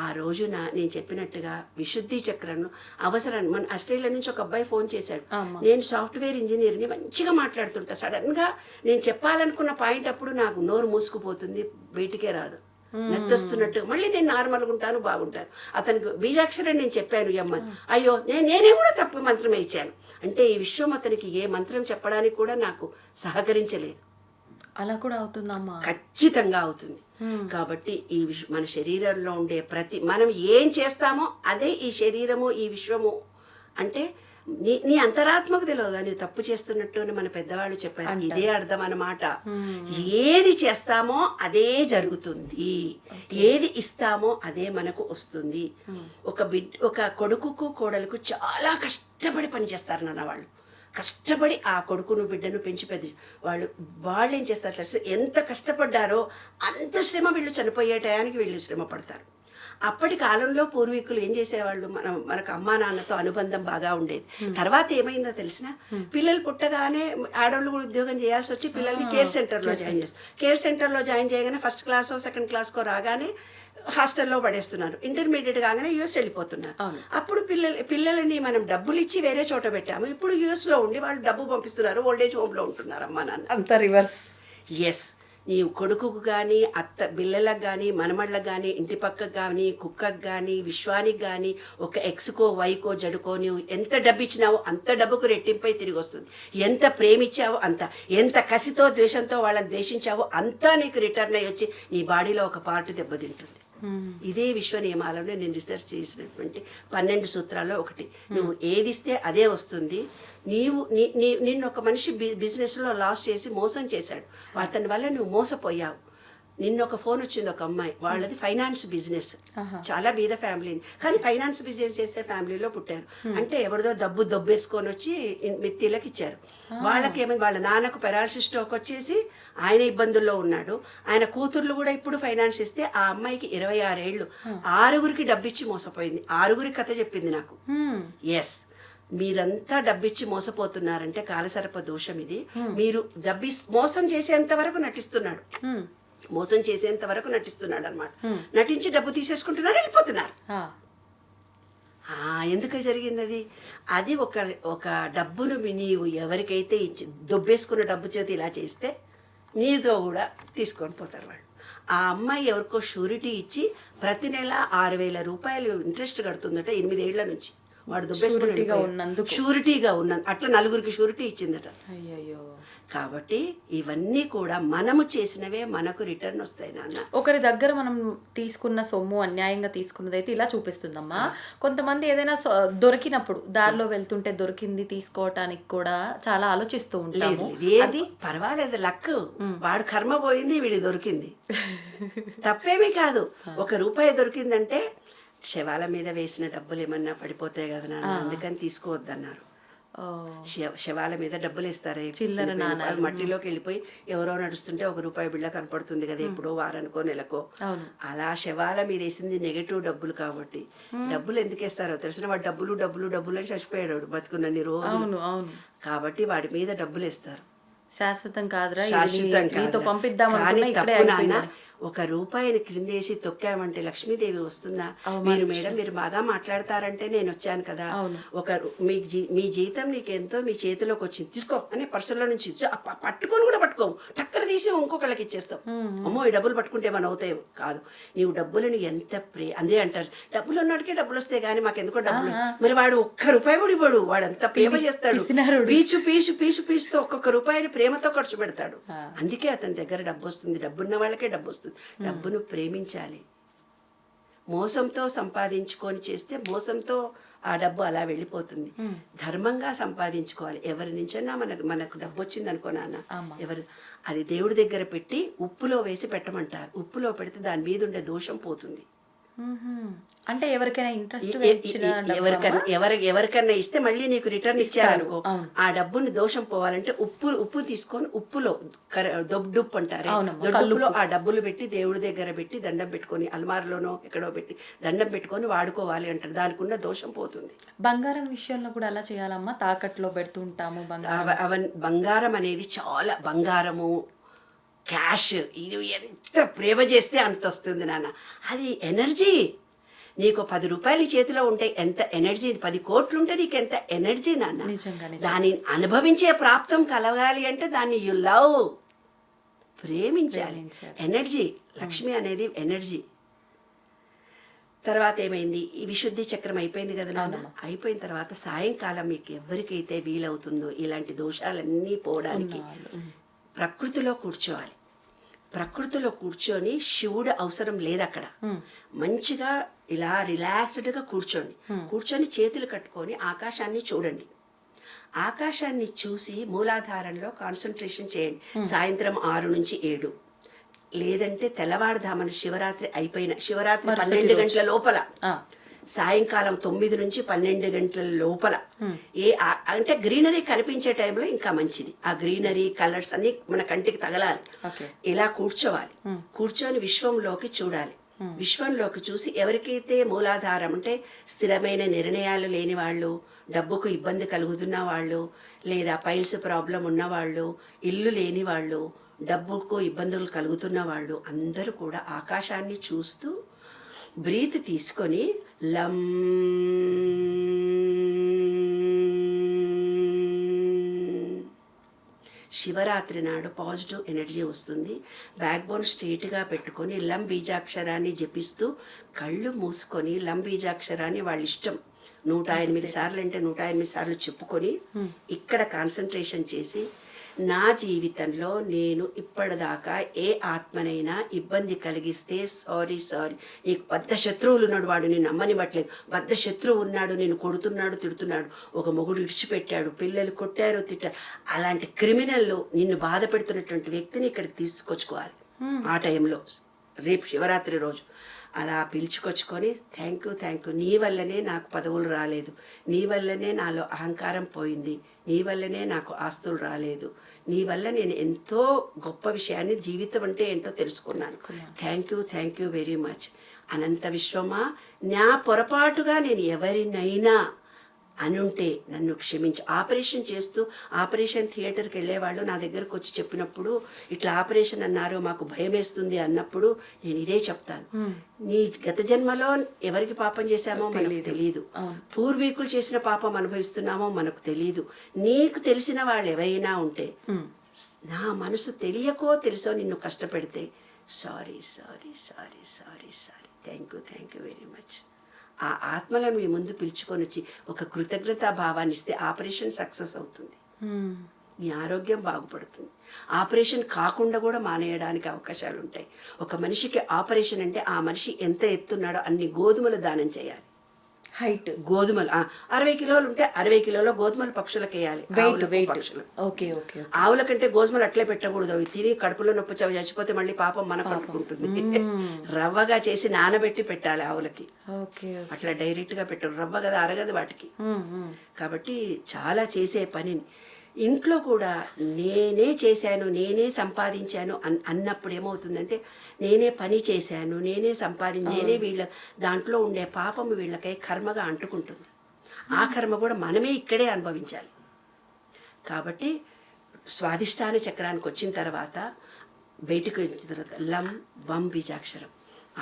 ఆ రోజున నేను చెప్పినట్టుగా విశుద్ధి చక్రంలో అవసరం. మన ఆస్ట్రేలియా నుంచి ఒక అబ్బాయి ఫోన్ చేశాడు, నేను సాఫ్ట్వేర్ ఇంజనీర్ని, మంచిగా మాట్లాడుతుంటా, సడన్గా నేను చెప్పాలనుకున్న పాయింట్ అప్పుడు నాకు నోరు మూసుకుపోతుంది, బయటికే రాదు, నెత్తొస్తున్నట్టు. మళ్ళీ నేను నార్మల్గా ఉంటాను, బాగుంటాను. అతనికి బీజాక్షరం నేను చెప్పాను యమ్మని, అయ్యో నేనే కూడా తప్పు మంత్రమే ఇచ్చాను అంటే ఈ విశ్వం అతనికి ఏ మంత్రం చెప్పడానికి కూడా నాకు సహకరించలేదు. అలా కూడా అవుతుందమ్మా? ఖచ్చితంగా అవుతుంది. కాబట్టి ఈ మన శరీరంలో ఉండే మనం ఏం చేస్తామో అదే ఈ శరీరము, ఈ విశ్వము. అంటే నీ అంతరాత్మకు తెలియదా నువ్వు తప్పు చేస్తున్నట్టు అని మన పెద్దవాళ్ళు చెప్పారు. ఇదే అర్థం అన్నమాట. ఏది చేస్తామో అదే జరుగుతుంది, ఏది ఇస్తామో అదే మనకు వస్తుంది. ఒక కొడుకుకు కోడలకు చాలా కష్టపడి పనిచేస్తారు నాన్న వాళ్ళు. కష్టపడి ఆ కొడుకును బిడ్డను పెంచి పెద్ద వాళ్ళు ఏం చేస్తారు తెలుసు, ఎంత కష్టపడ్డారో అంత శ్రమ వీళ్ళు చనిపోయే టయానికి వీళ్ళు శ్రమ పడతారు. అప్పటి కాలంలో పూర్వీకులు ఏం చేసేవాళ్ళు, మనకు అమ్మా నాన్నతో అనుబంధం బాగా ఉండేది. తర్వాత ఏమైందో తెలిసిన, పిల్లలు పుట్టగానే ఆడవాళ్ళు కూడా ఉద్యోగం చేయాల్సి వచ్చి పిల్లల్ని కేర్ సెంటర్లో జాయిన్ చేస్తారు. కేర్ సెంటర్లో జాయిన్ చేయగానే ఫస్ట్ క్లాసో సెకండ్ క్లాస్కో రాగానే హాస్టల్లో పడేస్తున్నారు. ఇంటర్మీడియట్ కాగానే యూఎస్ వెళ్ళిపోతున్నారు. అప్పుడు పిల్లలని మనం డబ్బులు ఇచ్చి వేరే చోట పెట్టాము. ఇప్పుడు యూఎస్లో ఉండి వాళ్ళు డబ్బు పంపిస్తున్నారు, ఓల్డేజ్ హోమ్లో ఉంటున్నారు అమ్మా నాన్న. అంత రివర్స్. ఎస్. నీ కొడుకుకు కానీ పిల్లలకు కానీ మనమళ్ళకు కానీ ఇంటి పక్కకు కానీ కుక్కకు కానీ విశ్వానికి కానీ ఒక ఎక్స్కో వైకో జడుకో నువ్వు ఎంత డబ్బు ఇచ్చినావో అంత డబ్బుకు రెట్టింపై తిరిగి వస్తుంది. ఎంత ప్రేమించావో అంత, ఎంత కసితో ద్వేషంతో వాళ్ళని ద్వేషించావో అంతా నీకు రిటర్న్ అయ్యి వచ్చి నీ బాడీలో ఒక పార్ట్ దెబ్బతింటుంది. ఇదే విశ్వ నియమాలలో నేను రీసెర్చ్ చేసినటువంటి 12 సూత్రాల్లో ఒకటి. నువ్వు ఏదిస్తే అదే వస్తుంది. నిన్ను ఒక మనిషి బిజినెస్లో లాస్ చేసి మోసం చేశాడు, అతని వల్ల నువ్వు మోసపోయావు. నిన్న ఒక ఫోన్ వచ్చింది, ఒక అమ్మాయి, వాళ్ళది ఫైనాన్స్ బిజినెస్, చాలా బీద ఫ్యామిలీని, కానీ ఫైనాన్స్ బిజినెస్ చేసే ఫ్యామిలీలో పుట్టారు. అంటే ఎవరిదో దొబ్బేసుకొని వచ్చి మిత్తిలకు ఇచ్చారు. వాళ్ళకేమైంది, వాళ్ళ నాన్నకు పెరాలసిస్ స్ట్రోక్ వచ్చేసి ఆయన ఇబ్బందుల్లో ఉన్నాడు. ఆయన కూతుర్లు కూడా ఇప్పుడు ఫైనాన్స్ ఇస్తే ఆ అమ్మాయికి 26 ఏళ్ళు 6గురికి డబ్బిచ్చి మోసపోయింది. 6గురి కథ చెప్పింది నాకు. ఎస్, మీరంతా డబ్బిచ్చి మోసపోతున్నారంటే కాలసర్ప దోషం ఇది. మీరు మోసం చేసేంత వరకు నటిస్తున్నాడు, మోసం చేసేంత వరకు నటిస్తున్నాడు అనమాట. నటించి డబ్బు తీసేసుకుంటున్నారు, వెళ్ళిపోతున్నారు. ఎందుకు జరిగింది అది? అది ఒక డబ్బును నీవు ఎవరికైతే ఇచ్చి దొబ్బేసుకున్న డబ్బు చేతి ఇలా చేస్తే నీతో కూడా తీసుకొని పోతారు వాళ్ళు. ఆ అమ్మాయి ఎవరికో షూరిటీ ఇచ్చి ప్రతి నెల 6,000 రూపాయలు ఇంట్రెస్ట్ కడుతుందట 8 ఏళ్ల నుంచి. వాడు దొబ్బేసుకుని షూరిటీగా ఉన్నది, అట్లా 4గురికి షూరిటీ ఇచ్చిందట. కాబట్టి ఇవన్నీ కూడా మనము చేసినవే మనకు రిటర్న్ వస్తాయి నాన్న. ఒకరి దగ్గర మనం తీసుకున్న సొమ్ము అన్యాయంగా తీసుకున్నది అయితే ఇలా చూపిస్తుందమ్మా. కొంతమంది ఏదైనా దొరికినప్పుడు దారిలో వెళ్తుంటే దొరికింది తీసుకోవటానికి కూడా చాలా ఆలోచిస్తూ ఉంటాము. అది పర్వాలేదు, లక్, వాడు కర్మ పోయింది, వీడి దొరికింది, తప్పేమీ కాదు. ₹1 దొరికిందంటే శవాల మీద వేసిన డబ్బులు ఏమన్నా పడిపోతాయి కదా నాన్న, అందుకని తీసుకోవద్దన్నారు. శవాల మీద డబ్బులు ఇస్తారే, మట్టిలోకి వెళ్ళిపోయి ఎవరో నడుస్తుంటే ₹1 బిళ్ళ కనపడుతుంది కదా, ఎప్పుడో వారానికో నెలకో. అలా శవాల మీద వేసింది నెగటివ్ డబ్బులు. కాబట్టి డబ్బులు ఎందుకు వేస్తారో తెలిసిన, వాడు డబ్బులు డబ్బులు డబ్బులు అని చచ్చిపోయాడు బతుకున్నన్ని రోజులు. కాబట్టి వాడి మీద డబ్బులు వేస్తారు. శాశ్వతం కాదురా, కానీ తప్పు నాన్న. ₹1 క్రిందేసి తొక్కామంటే లక్ష్మీదేవి వస్తుందా? మీరు మేడం మీరు బాగా మాట్లాడతారంటే నేను వచ్చాను కదా, మీ జీతం నీకెంతో మీ చేతిలోకి వచ్చింది, తీసుకో అని పర్సులో నుంచి పట్టుకొని కూడా పట్టుకోము, టక్కన తీసి ఇంకొకళ్ళకి ఇచ్చేస్తాం. అమ్మో ఈ డబ్బులు పట్టుకుంటే ఏమైనా అవుతాయో కాదు. నీవు డబ్బులను ఎంత అందే అంటారు, డబ్బులు ఉన్నటికే డబ్బులు వస్తాయి కానీ మాకెందుకో డబ్బులు. మరి వాడు ₹1 కూడా ఇవ్వడు, వాడు అంత ప్రేమ చేస్తాడు, పీచు పీచు పీచు పీచుతో ₹1 ప్రేమతో ఖర్చు పెడతాడు. అందుకే అతని దగ్గర డబ్బు వస్తుంది. డబ్బున్న వాళ్ళకే డబ్బు వస్తుంది. డబ్బును ప్రేమించాలి. మోసంతో సంపాదించుకొని చేస్తే మోసంతో ఆ డబ్బు అలా వెళ్ళిపోతుంది. ధర్మంగా సంపాదించుకోవాలి. ఎవరి నుంచైనా మనకు డబ్బు వచ్చింది అనుకో నాన్న, అది దేవుడి దగ్గర పెట్టి ఉప్పులో వేసి పెట్టమంటారు. ఉప్పులో పెడితే దాని మీద ఉండే దోషం పోతుంది. అంటే ఎవరికైనా ఇంట్రెస్ట్ ఎవరికన్నా ఇస్తే మళ్ళీ నీకు రిటర్న్ ఇచ్చారనుకో, ఆ డబ్బుని దోషం పోవాలంటే ఉప్పు తీసుకొని ఉప్పులో దొడ్డుప్పు అంటారు, దొడ్డుప్పులో ఆ డబ్బులు పెట్టి దేవుడి దగ్గర పెట్టి దండం పెట్టుకొని, అల్మార్లోనో ఎక్కడో పెట్టి దండం పెట్టుకొని వాడుకోవాలి అంటారు. దానికి ఉన్న దోషం పోతుంది. బంగారం విషయంలో కూడా అలా చేయాలమ్మా, తాకట్లో పెడుతుంటాము. బంగారం అనేది చాలా, బంగారము క్యాష్ ఇది ఎంత ప్రేమ చేస్తే అంత వస్తుంది నాన్న. అది ఎనర్జీ. నీకు ₹10 చేతిలో ఉంటే ఎంత ఎనర్జీ, 10 కోట్లు ఉంటే నీకు ఎంత ఎనర్జీ నాన్న. దాన్ని అనుభవించే ప్రాప్తం కలగాలి అంటే దాన్ని యు లవ్, ప్రేమించాలి. ఎనర్జీ, లక్ష్మి అనేది ఎనర్జీ. తర్వాత ఏమైంది, ఈ విశుద్ధి చక్రం అయిపోయింది కదా నాన్న. అయిపోయిన తర్వాత సాయంకాలం మీకు ఎవరికైతే వీలవుతుందో ఇలాంటి దోషాలన్నీ పోవడానికి ప్రకృతిలో కూర్చోవాలి. ప్రకృతిలో కూర్చొని శివుడు అవసరం లేదు అక్కడ. మంచిగా ఇలా రిలాక్స్డ్గా కూర్చొని చేతులు కట్టుకొని ఆకాశాన్ని చూడండి. ఆకాశాన్ని చూసి మూలాధారంలో కాన్సన్ట్రేషన్ చేయండి. సాయంత్రం 6 నుంచి 7, లేదంటే తెల్లవారుదామని శివరాత్రి అయిపోయిన, శివరాత్రి 12 గంటల లోపల, సాయంకాలం 9 నుంచి 12 గంటల లోపల, అంటే గ్రీనరీ కనిపించే టైంలో ఇంకా మంచిది. ఆ గ్రీనరీ కలర్స్ అన్ని మన కంటికి తగలాలి. ఇలా కూర్చోవాలి. కూర్చొని విశ్వంలోకి చూడాలి. విశ్వంలోకి చూసి ఎవరికైతే మూలాధారం అంటే స్థిరమైన నిర్ణయాలు లేని వాళ్ళు, డబ్బుకు ఇబ్బంది కలుగుతున్న వాళ్ళు, లేదా పైల్స్ ప్రాబ్లం ఉన్నవాళ్ళు, ఇల్లు లేని వాళ్ళు, డబ్బుకు ఇబ్బందులు కలుగుతున్న వాళ్ళు అందరూ కూడా ఆకాశాన్ని చూస్తూ బ్రీత్ తీసుకొని లం శివరాత్రి నాడు పాజిటివ్ ఎనర్జీ వస్తుంది. బ్యాక్ బోన్ స్ట్రైట్గా పెట్టుకొని లం బీజాక్షరాన్ని జపిస్తూ కళ్ళు మూసుకొని లం బీజాక్షరాన్ని వాళ్ళ ఇష్టం 108 సార్లు అంటే 108 సార్లు చెప్పుకొని ఇక్కడ కాన్సన్ట్రేషన్ చేసి, నా జీవితంలో నేను ఇప్పటిదాకా ఏ ఆత్మనైనా ఇబ్బంది కలిగిస్తే సారీ, నీకు పెద్ద శత్రువులు ఉన్నాడు, వాడు నేను నమ్మనివ్వట్లేదు, పెద్ద శత్రువు ఉన్నాడు, నేను కొడుతున్నాడు, తిడుతున్నాడు, ఒక మొగుడు ఇడిచిపెట్టాడు, పిల్లలు కొట్టారు, తిట్టారు, అలాంటి క్రిమినల్ నిన్ను బాధ పెడుతున్నటువంటి వ్యక్తిని ఇక్కడికి తీసుకొచ్చుకోవాలి ఆ టైంలో, రేపు శివరాత్రి రోజు. అలా పిలుచుకొచ్చుకొని థ్యాంక్ యూ, నీ వల్లనే నాకు పదవులు రాలేదు, నీ వల్లనే నాలో అహంకారం పోయింది, నీ వల్లనే నాకు ఆస్తులు రాలేదు, నీ వల్ల నేను ఎంతో గొప్ప విషయాన్ని, జీవితం అంటే ఏంటో తెలుసుకున్నాను. Thank you very much. అనంత విశ్వమా, నా పొరపాటుగా నేను ఎవరినైనా అనుంటే నన్ను క్షమించు. ఆపరేషన్ చేస్తూ ఆపరేషన్ థియేటర్కి వెళ్ళేవాళ్ళు నా దగ్గరకు వచ్చి చెప్పినప్పుడు, ఇట్లా ఆపరేషన్ అన్నారు, మాకు భయం వేస్తుంది అన్నప్పుడు నేను ఇదే చెప్తాను, నీ గత జన్మలో ఎవరికి పాపం చేశామో మనకు తెలియదు, పూర్వీకులు చేసిన పాపం అనుభవిస్తున్నామో మనకు తెలియదు. నీకు తెలిసిన వాళ్ళు ఎవరైనా ఉంటే, నా మనసు తెలియకో తెలుసో నిన్ను కష్టపెడితే sorry, thank you very much. ఆ ఆత్మలను మీ ముందు పిలుచుకొని వచ్చి ఒక కృతజ్ఞతా భావాన్ని ఇస్తే ఆపరేషన్ సక్సెస్ అవుతుంది, మీ ఆరోగ్యం బాగుపడుతుంది. ఆపరేషన్ కాకుండా కూడా మానేయడానికి అవకాశాలు ఉంటాయి. ఒక మనిషికి ఆపరేషన్ అంటే ఆ మనిషి ఎంత ఎత్తున్నాడో అన్ని గోధుమలు దానం చేయాలి. హైట్ గోధుమలు 60 కిలోలు ఉంటే 60 కిలోల గోధుమలు పక్షులకు వేయాలి. ఆవుల కంటే గోధుమలు అట్లే పెట్టకూడదు, అవి తిని కడుపులో నొప్పి చచ్చిపోతే మళ్ళీ పాపం మన కడుపుకుంటుంది. రవ్వగా చేసి నానబెట్టి పెట్టాలి ఆవులకి, అట్లా డైరెక్ట్ గా పెట్టరు, రవ్వ కదా అరగదు వాటికి. కాబట్టి చాలా చేసే పనిని ఇంట్లో కూడా నేనే చేశాను, నేనే సంపాదించాను అన్నప్పుడు ఏమవుతుందంటే, నేనే పని చేశాను, నేనే నేనే వీళ్ళ దాంట్లో ఉండే పాపం వీళ్ళకై కర్మగా అంటుకుంటుంది. ఆ కర్మ కూడా మనమే ఇక్కడే అనుభవించాలి. కాబట్టి స్వాదిష్టాన చక్రానికి వచ్చిన తర్వాత, బయటకు వచ్చిన తర్వాత లం వం బీజాక్షరం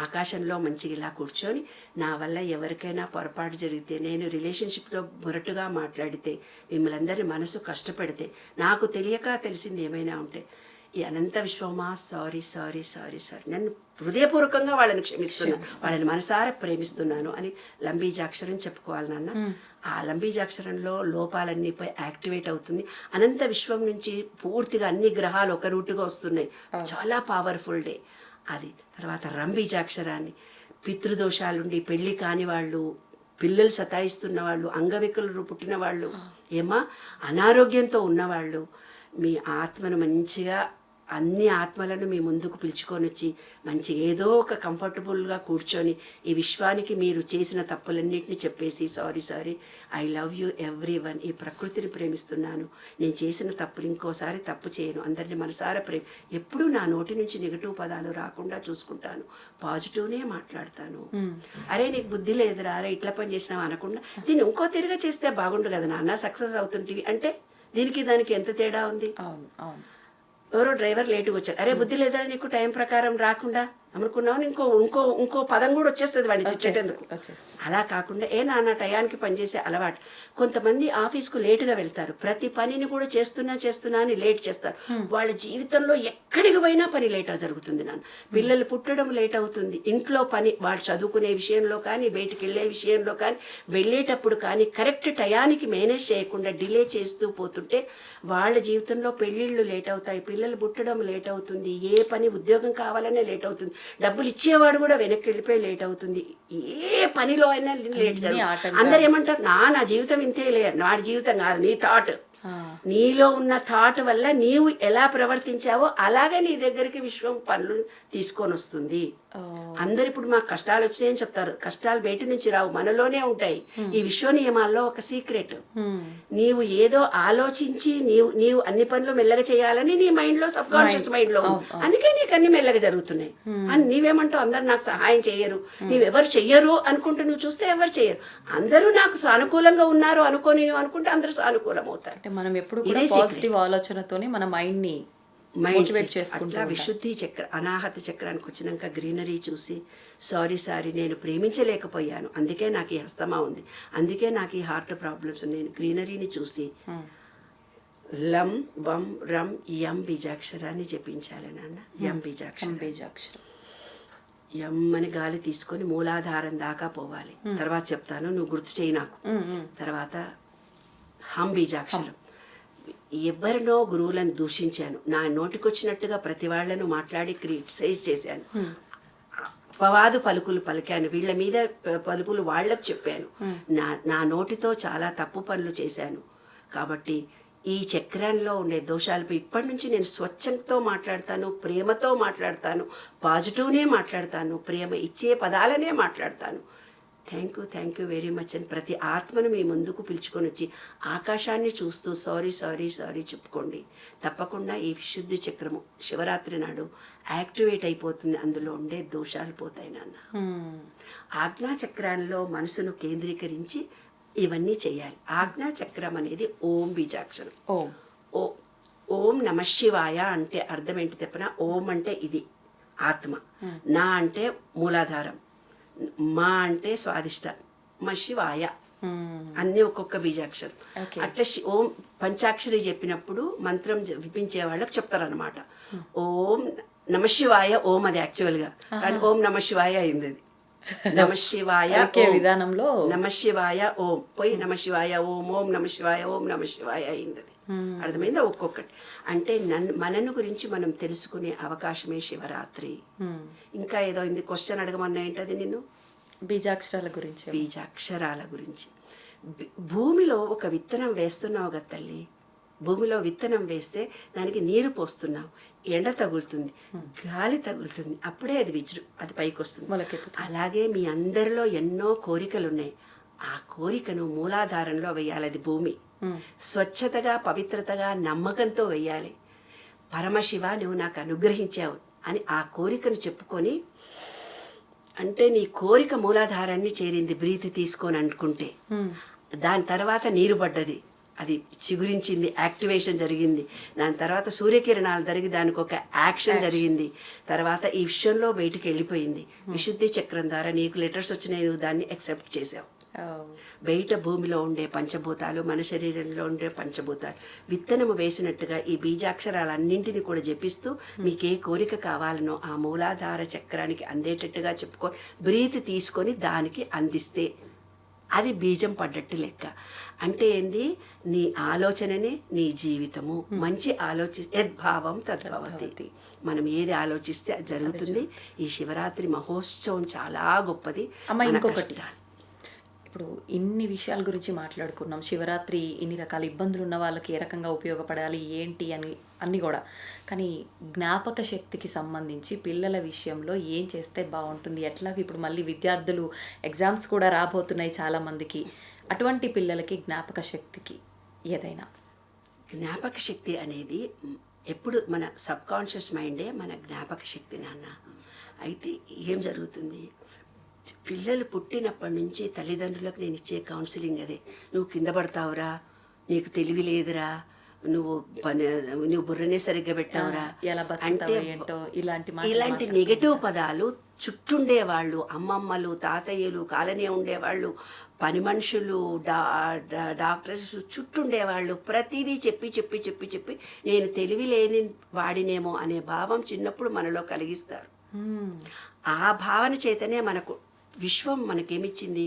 ఆకాశంలో మంచిగా ఇలా కూర్చొని, నా వల్ల ఎవరికైనా పొరపాటు జరిగితే, నేను రిలేషన్షిప్లో మొరటుగా మాట్లాడితే, మిమ్మల్ని అందరినీ మనసు కష్టపెడితే, నాకు తెలియక తెలిసింది ఏమైనా ఉంటే, ఈ అనంత విశ్వమా సారీ, నన్ను హృదయపూర్వకంగా వాళ్ళని క్షమిస్తున్నాను, వాళ్ళని మనసారా ప్రేమిస్తున్నాను అని లంబీజాక్షరం చెప్పుకోవాలి నాన్న. ఆ లంబీజాక్షరంలో లోపాలన్నీ పోయి యాక్టివేట్ అవుతుంది. అనంత విశ్వం నుంచి పూర్తిగా అన్ని గ్రహాలు ఒక రూటుగా వస్తున్నాయి. చాలా పవర్ఫుల్ డే అది. తర్వాత రంబీజాక్షరాన్ని, పితృదోషాలుండి పెళ్లి కాని వాళ్ళు, పిల్లలు సతాయిస్తున్న వాళ్ళు, అంగవికలు పుట్టిన వాళ్ళు, అనారోగ్యంతో ఉన్నవాళ్ళు, మీ ఆత్మను మంచిగా అన్ని ఆత్మలను మీ ముందుకు పిలుచుకొని వచ్చి మంచి ఏదో ఒక కంఫర్టబుల్గా కూర్చొని ఈ విశ్వానికి మీరు చేసిన తప్పులన్నింటినీ చెప్పేసి sorry, I love you every one, ఈ ప్రకృతిని ప్రేమిస్తున్నాను, నేను చేసిన తప్పులు ఇంకోసారి తప్పు చేయను, అందరినీ మనసారా ఎప్పుడూ నా నోటి నుంచి నెగటివ్ పదాలు రాకుండా చూసుకుంటాను, పాజిటివ్నే మాట్లాడతాను. అరే నీకు బుద్ధి లేదురా, అరే ఇట్లా పని చేసినావు అనకుండా, దీన్ని ఇంకో తిరిగా చేస్తే బాగుండు కదా నాన్న, సక్సెస్ అవుతుంటివి అంటే దీనికి దానికి ఎంత తేడా ఉంది. ఎవరో డ్రైవర్ లేటుగా వచ్చాడు, అరే బుద్ధి లేదా నీకు టైం ప్రకారం రాకుండా అనుకున్నావు, ఇంకో పదం కూడా వచ్చేస్తుంది వాడిని తెచ్చేటందుకు. అలా కాకుండా నాన్న టయానికి పనిచేసే అలవాటు. కొంతమంది ఆఫీస్కు లేటుగా వెళ్తారు, ప్రతి పనిని కూడా చేస్తున్నా అని లేట్ చేస్తారు. వాళ్ళ జీవితంలో ఎక్కడికి పోయినా పని లేట్ జరుగుతుంది నాన్న. పిల్లలు పుట్టడం లేట్ అవుతుంది, ఇంట్లో పని, వాళ్ళు చదువుకునే విషయంలో కానీ, బయటికి వెళ్ళే విషయంలో కానీ, వెళ్ళేటప్పుడు కానీ కరెక్ట్ టయానికి మేనేజ్ చేయకుండా డిలే చేస్తూ పోతుంటే వాళ్ళ జీవితంలో పెళ్ళిళ్ళు లేట్ అవుతాయి, పిల్లలు పుట్టడం లేట్ అవుతుంది, ఏ పని ఉద్యోగం కావాలనే లేట్ అవుతుంది, డబ్బులు ఇచ్చేవాడు కూడా వెనక్కి వెళ్ళిపోయి లేట్ అవుతుంది, ఏ పనిలో అయినా లేట్ జరుగుతుంది. అందరు ఏమంటారు, నా జీవితం ఇంతే నా జీవితం కాదు, నీ థాట్, నీలో ఉన్న థాట్ వల్ల నీవు ఎలా ప్రవర్తించావో అలాగే నీ దగ్గరికి విశ్వం పనులు తీసుకొని వస్తుంది. అందరు ఇప్పుడు మాకు కష్టాలు వచ్చినాయని చెప్తారు, కష్టాలు బయట నుంచి రావు, మనలోనే ఉంటాయి. ఈ విశ్వ నియమాల్లో ఒక సీక్రెట్, నీవు ఏదో ఆలోచించి నీవు అన్ని పనులు మెల్లగా చేయాలని నీ మైండ్ లో, సబ్ కాన్షియస్ మైండ్ లో, అందుకే నీకు అన్ని మెల్లగా జరుగుతున్నాయి. అని నీవేమంటావు, అందరు నాకు సహాయం చేయరు, నీవెవరు చెయ్యరు అనుకుంటూ నువ్వు చూస్తే ఎవరు చేయరు, అందరూ నాకు సానుకూలంగా ఉన్నారు అనుకోని నువ్వు అనుకుంటే అందరూ సానుకూలం అవుతారు. మనం ఎప్పుడు కూడా పాజిటివ్ ఆలోచనతోనే మన మైండ్ ని మోటివేట్ చేసుకుంటాం. అట్లా విశుద్ధి చక్ర, అనాహత చక్రానికి వచ్చినాక గ్రీనరీ చూసి సారీ నేను ప్రేమించలేకపోయాను, అందుకే నాకు ఈ హస్తమా ఉంది, అందుకే నాకు ఈ హార్ట్ ప్రాబ్లమ్స్ ఉన్నాయి, గ్రీనరీని చూసి లం వం రం యం బీజాక్షరాన్ని జపించాలి నాన్న. యం బీజాక్షరం. బీజాక్షరం. యం అని గాలి తీసుకొని మూలాధారం దాకా పోవాలి. తర్వాత చెప్తాను, నువ్వు గుర్తు చేయి నాకు. తర్వాత హం బీజాక్షరం. ఎవరినో గురువులను దూషించాను, నా నోటికొచ్చినట్టుగా ప్రతి వాళ్ళను మాట్లాడి క్రిటిసైజ్ చేశాను, అపవాదు పలుకులు పలికాను, వీళ్ళ మీద పలుకులు వాళ్ళకు చెప్పాను, నా నోటితో చాలా తప్పు పనులు చేశాను. కాబట్టి ఈ చక్రంలో ఉండే దోషాలపై ఇప్పటి నుంచి నేను స్వచ్ఛంతో మాట్లాడతాను, ప్రేమతో మాట్లాడతాను, పాజిటివ్నే మాట్లాడతాను, ప్రేమ ఇచ్చే పదాలనే మాట్లాడతాను. థ్యాంక్ యూ వెరీ మచ్ అని ప్రతి ఆత్మను మీ ముందుకు పిలుచుకొని వచ్చి ఆకాశాన్ని చూస్తూ సారీ చెప్పుకోండి. తప్పకుండా ఈ విశుద్ధి చక్రము శివరాత్రి నాడు యాక్టివేట్ అయిపోతుంది, అందులో ఉండే దోషాలు పోతాయి నాన్న. ఆజ్ఞా చక్రాల్లో మనసును కేంద్రీకరించి ఇవన్నీ చేయాలి. ఆజ్ఞా చక్రం అనేది ఓం బీజాక్షరం. ఓం నమ శివాయ అంటే అర్థం ఏంటి చెప్పనా? ఓం అంటే ఇది ఆత్మ, నా అంటే మూలాధారం, మా అంటే స్వాదిష్ట, మ శివాయ అన్నీ ఒక్కొక్క బీజాక్షరం. అట్లా ఓం పంచాక్షరి చెప్పినప్పుడు మంత్రం వినిపించే వాళ్ళకి చెప్తారనమాట. ఓం నమ శివాయ ఓం, అది యాక్చువల్గా, కానీ ఓం నమ శివాయ అయింది. అది నమ శివాయ విధానంలో నమ శివాయ ఓం పోయి నమ శివాయ ఓం, ఓం నమ శివాయ ఓం నమ శివాయ అయింది. అది అర్థమైందా? ఒక్కొక్కటి అంటే మనను గురించి మనం తెలుసుకునే అవకాశమే శివరాత్రి. ఇంకా ఏదో ఇంది క్వశ్చన్ అడగమన్నా ఏంటది నిన్ను? బీజాక్షరాల గురించి. బీజాక్షరాల గురించి. భూమిలో ఒక విత్తనం వేస్తున్నావు కదా తల్లి, భూమిలో విత్తనం వేస్తే దానికి నీరు పోస్తున్నావు, ఎండ తగులుతుంది, గాలి తగులుతుంది, అప్పుడే అది పైకి వస్తుంది. అలాగే మీ అందరిలో ఎన్నో కోరికలు ఉన్నాయి, ఆ కోరికను మూలాధారంలో వేయాలి. అది భూమి స్వచ్ఛతగా పవిత్రతగా నమ్మకంతో వేయాలి. పరమశివ నువ్వు నాకు అనుగ్రహించావు అని ఆ కోరికను చెప్పుకొని, అంటే నీ కోరిక మూలాధారాన్ని చేరింది, బ్రీత్ తీసుకొని అనుకుంటే దాని తర్వాత నీరు పడ్డది, అది చిగురించింది, యాక్టివేషన్ జరిగింది. దాని తర్వాత సూర్యకిరణాలు జరిగి దానికి ఒక యాక్షన్ జరిగింది. తర్వాత ఈ విషయంలో బయటికి వెళ్ళిపోయింది. విశుద్ధి చక్రం ద్వారా నీకు లెటర్స్ వచ్చినాయి, నువ్వు దాన్ని యాక్సెప్ట్ చేసావు. బయట భూమిలో ఉండే పంచభూతాలు, మన శరీరంలో ఉండే పంచభూతాలు విత్తనము వేసినట్టుగా ఈ బీజాక్షరాలన్నింటినీ కూడా జపిస్తూ మీకు ఏ కోరిక కావాలనో ఆ మూలాధార చక్రానికి అందేటట్టుగా చెప్పుకొని బ్రీత్ తీసుకొని దానికి అందిస్తే అది బీజం పడ్డట్టు లెక్క. అంటే ఏంది? నీ ఆలోచననే నీ జీవితము. మంచి యద్భావం తద్భవతి. మనం ఏది ఆలోచిస్తే అది జరుగుతుంది. ఈ శివరాత్రి మహోత్సవం చాలా గొప్పది. ఇప్పుడు ఇన్ని విషయాల గురించి మాట్లాడుకున్నాం. శివరాత్రి ఇన్ని రకాల ఇబ్బందులు ఉన్న వాళ్ళకి ఏ రకంగా ఉపయోగపడాలి ఏంటి అని అన్నీ కూడా. కానీ జ్ఞాపక శక్తికి సంబంధించి పిల్లల విషయంలో ఏం చేస్తే బాగుంటుంది? ఎట్లాగో ఇప్పుడు మళ్ళీ విద్యార్థులు ఎగ్జామ్స్ కూడా రాబోతున్నాయి చాలామందికి. అటువంటి పిల్లలకి జ్ఞాపక శక్తికి ఏదైనా? జ్ఞాపక శక్తి అనేది ఎప్పుడు మన సబ్కాన్షియస్ మైండే మన జ్ఞాపక శక్తి నాన్న. అయితే ఏం జరుగుతుంది? పిల్లలు పుట్టినప్పటి నుంచి తల్లిదండ్రులకు నేను ఇచ్చే కౌన్సిలింగ్ అదే. నువ్వు కింద పడతావురా, నీకు తెలివి లేదురా, నువ్వు బుర్రనే సరిగ్గా పెట్టావురా అంటే ఇలాంటి నెగటివ్ పదాలు చుట్టుండేవాళ్ళు, అమ్మమ్మలు, తాతయ్యలు, కాలనీ ఉండేవాళ్ళు, పని మనుషులు, డాక్టర్స్ చుట్టుండేవాళ్ళు ప్రతిదీ చెప్పి నేను తెలివి లేని వాడినేమో అనే భావం చిన్నప్పుడు మనలో కలిగిస్తారు. ఆ భావన చేతనే మనకు విశ్వం మనకేమిచ్చింది?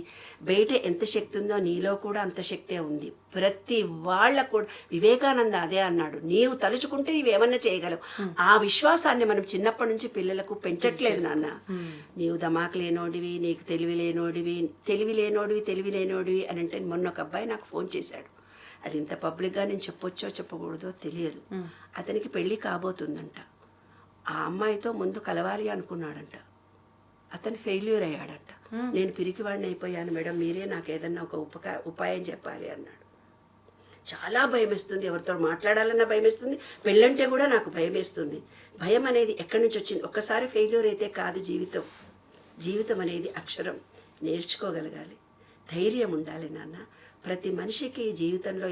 బయట ఎంత శక్తి ఉందో నీలో కూడా అంత శక్తే ఉంది. ప్రతి వాళ్ళకు కూడా వివేకానంద అదే అన్నాడు, నీవు తలుచుకుంటే నీవేమన్నా చేయగలవు. ఆ విశ్వాసాన్ని మనం చిన్నప్పటి నుంచి పిల్లలకు పెంచట్లేదు నాన్న. నీవు దమాకు లేనోడివి, నీకు తెలివి లేనోడివి అని అంటే మొన్న ఒక అబ్బాయి నాకు ఫోన్ చేశాడు. అది ఇంత పబ్లిక్గా నేను చెప్పొచ్చో చెప్పకూడదో తెలియదు. అతనికి పెళ్ళి కాబోతుందంట. ఆ అమ్మాయితో ముందు కలవాలి అనుకున్నాడంట. అతను ఫెయిల్యూర్ అయ్యాడంట. నేను పిరికివాడిని అయిపోయాను మేడం, మీరే నాకు ఏదన్నా ఒక ఉపాయం చెప్పాలి అన్నాడు. చాలా భయం వేస్తుంది, ఎవరితో మాట్లాడాలన్నా భయం వేస్తుంది, పెళ్ళంటే కూడా నాకు భయం వేస్తుంది. భయం అనేది ఎక్కడి నుంచి వచ్చింది? ఒక్కసారి ఫెయిల్యూర్ అయితే కాదు జీవితం అనేది అక్షరం. నేర్చుకోగలగాలి, ధైర్యం ఉండాలి నాన్న. ప్రతి మనిషికి జీవితంలో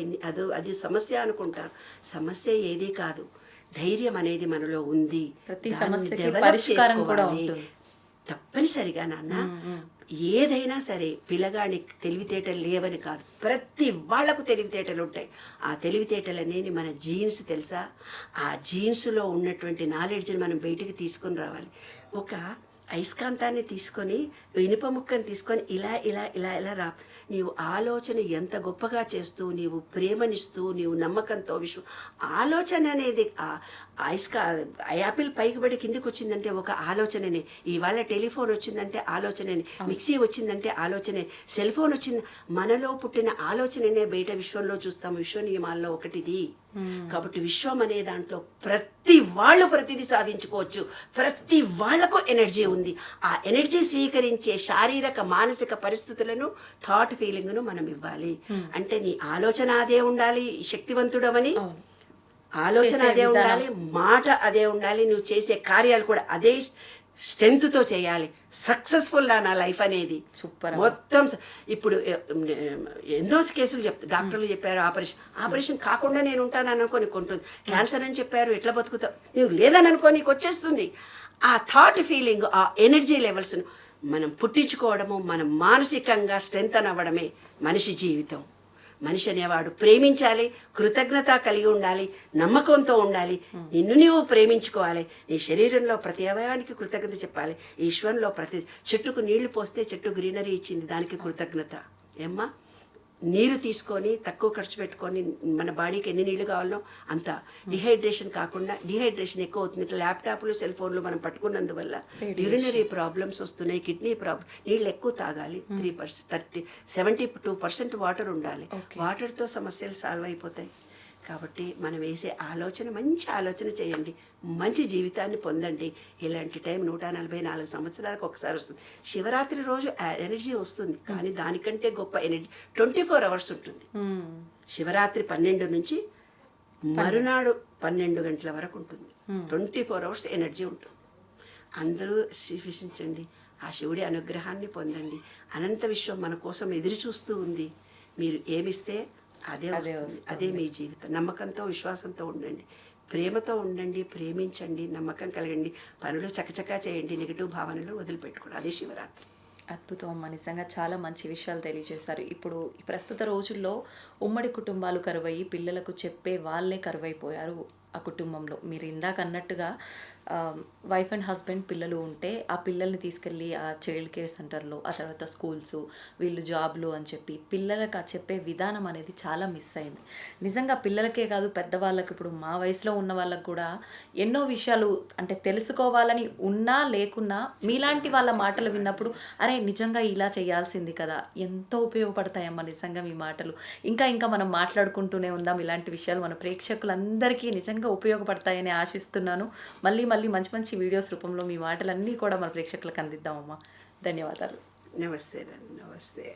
అది సమస్య అనుకుంటారు, సమస్య ఏదీ కాదు. ధైర్యం అనేది మనలో ఉంది, తప్పనిసరిగా నాన్న. ఏదైనా సరే పిల్లగాని తెలివితేటలు లేవని కాదు, ప్రతి వాళ్లకు తెలివితేటలు ఉంటాయి. ఆ తెలివితేటలు అనేది మన జీన్స్ తెలుసా, ఆ జీన్స్లో ఉన్నటువంటి నాలెడ్జ్ని మనం బయటికి తీసుకొని రావాలి. ఒక అయస్కాంతాన్ని తీసుకొని ఇనుప ముక్కని తీసుకొని ఇలా ఇలా ఇలా ఇలా రా, నీవు ఆలోచన ఎంత గొప్పగా చేస్తూ, నీవు ప్రేమనిస్తూ, నీవు నమ్మకంతో ఆలోచన అనేది యాపిల్ పైకి పడి కిందికి వచ్చిందంటే ఒక ఆలోచననే. ఇవాళ టెలిఫోన్ వచ్చిందంటే ఆలోచననే, మిక్సీ వచ్చిందంటే ఆలోచనే, సెల్ ఫోన్ వచ్చింది, మనలో పుట్టిన ఆలోచననే బయట విశ్వంలో చూస్తాము. విశ్వ నియమాల్లో ఒకటిది. కాబట్టి విశ్వం అనే దాంట్లో ప్రతి వాళ్ళు ప్రతిదీ సాధించుకోవచ్చు. ప్రతి వాళ్లకు ఎనర్జీ ఉంది. ఆ ఎనర్జీ స్వీకరించే శారీరక మానసిక పరిస్థితులను, థాట్ ఫీలింగ్ను మనం ఇవ్వాలి. అంటే నీ ఆలోచన అదే ఉండాలి, శక్తివంతుడమని ఆలోచన అదే ఉండాలి, మాట అదే ఉండాలి, నువ్వు చేసే కార్యాలు కూడా అదే స్ట్రెంగ్త్తో చేయాలి. సక్సెస్ఫుల్ నా లైఫ్ అనేది సూపర్. మొత్తం ఇప్పుడు ఎంతో కేసులు డాక్టర్లు చెప్పారు ఆపరేషన్ కాకుండా నేను ఉంటాను అనుకో నీకు ఉంటుంది. క్యాన్సర్ అని చెప్పారు, ఎట్లా బతుకుతావు, నువ్వు లేదని అనుకో నీకు వచ్చేస్తుంది. ఆ థాట్ ఫీలింగ్, ఆ ఎనర్జీ లెవెల్స్ను మనం పుట్టించుకోవడము, మనం మానసికంగా స్ట్రెంగ్త్ అవ్వడమే మనిషి జీవితం. మనిషి అనేవాడు ప్రేమించాలి, కృతజ్ఞత కలిగి ఉండాలి, నమ్మకంతో ఉండాలి, నిన్ను నీవు ప్రేమించుకోవాలి. నీ శరీరంలో ప్రతి అవయవానికి కృతజ్ఞత చెప్పాలి. ఈశ్వరంలో ప్రతి చెట్టుకు నీళ్లు పోస్తే చెట్టు గ్రీనరీ ఇచ్చింది, దానికి కృతజ్ఞత. ఏమ్మా, నీరు తీసుకొని తక్కువ ఖర్చు పెట్టుకొని మన బాడీకి ఎన్ని నీళ్లు కావాలో అంత, డిహైడ్రేషన్ కాకుండా, డిహైడ్రేషన్ ఎక్కువ అవుతుంది. ల్యాప్టాప్లు సెల్ ఫోన్లు మనం పట్టుకున్నందువల్ల యూరినరీ ప్రాబ్లమ్స్ వస్తున్నాయి, కిడ్నీ ప్రాబ్లం. నీళ్ళు ఎక్కువ తాగాలి. 3%, 72% వాటర్ ఉండాలి. వాటర్తో సమస్యలు సాల్వ్ అయిపోతాయి. కాబట్టి మనం వేసే ఆలోచన మంచి ఆలోచన చేయండి, మంచి జీవితాన్ని పొందండి. ఇలాంటి టైం 144 సంవత్సరాలకు ఒకసారి వస్తుంది. శివరాత్రి రోజు ఎనర్జీ వస్తుంది, కానీ దానికంటే గొప్ప ఎనర్జీ 24 అవర్స్ ఉంటుంది. శివరాత్రి 12 నుంచి మరునాడు 12 గంటల వరకు ఉంటుంది. 24 అవర్స్ ఎనర్జీ ఉంటుంది. అందరూ విశ్వసించండి, ఆ శివుడి అనుగ్రహాన్ని పొందండి. అనంత విశ్వం మన కోసం ఎదురు చూస్తూ ఉంది. మీరు ఏమిస్తే అదే వస్తుంది. అదే మీ జీవితం. నమ్మకంతో, విశ్వాసంతో ఉండండి, ప్రేమతో ఉండండి, ప్రేమించండి, నమ్మకం కలగండి, పనులు చకచకా చేయండి, నెగిటివ్ భావనలు వదిలిపెట్టుకోండి. అదే శివరాత్రి. అద్భుతం అమ్మ, నిజంగా చాలా మంచి విషయాలు తెలియజేశారు. ఇప్పుడు ఈ ప్రస్తుత రోజుల్లో ఉమ్మడి కుటుంబాలు కరువయ్యి పిల్లలకు చెప్పే వాళ్ళే కరువైపోయారు ఆ కుటుంబంలో. మీరు ఇందాక అన్నట్టుగా వైఫ్ అండ్ హస్బెండ్ పిల్లలు ఉంటే ఆ పిల్లల్ని తీసుకెళ్ళి ఆ చైల్డ్ కేర్ సెంటర్లో, ఆ తర్వాత స్కూల్స్, వీళ్ళు జాబ్లు అని చెప్పి పిల్లలకు ఆ చెప్పే విధానం అనేది చాలా మిస్ అయింది. నిజంగా పిల్లలకే కాదు, పెద్దవాళ్ళకి, ఇప్పుడు మా వయసులో ఉన్న వాళ్ళకు కూడా ఎన్నో విషయాలు అంటే తెలుసుకోవాలని ఉన్నా లేకున్నా మీలాంటి వాళ్ళ మాటలు విన్నప్పుడు అరే నిజంగా ఇలా చేయాల్సింది కదా, ఎంతో ఉపయోగపడతాయమ్మా నిజంగా మీ మాటలు. ఇంకా ఇంకా మనం మాట్లాడుకుంటూనే ఉందాం. ఇలాంటి విషయాలు మన ప్రేక్షకులందరికీ నిజంగా ఉపయోగపడతాయని ఆశిస్తున్నాను. మళ్ళీ మంచి మంచి వీడియోస్ రూపంలో మీ మాటలన్నీ కూడా మన ప్రేక్షకులకు అందిద్దామమ్మా. ధన్యవాదాలు. నమస్తే.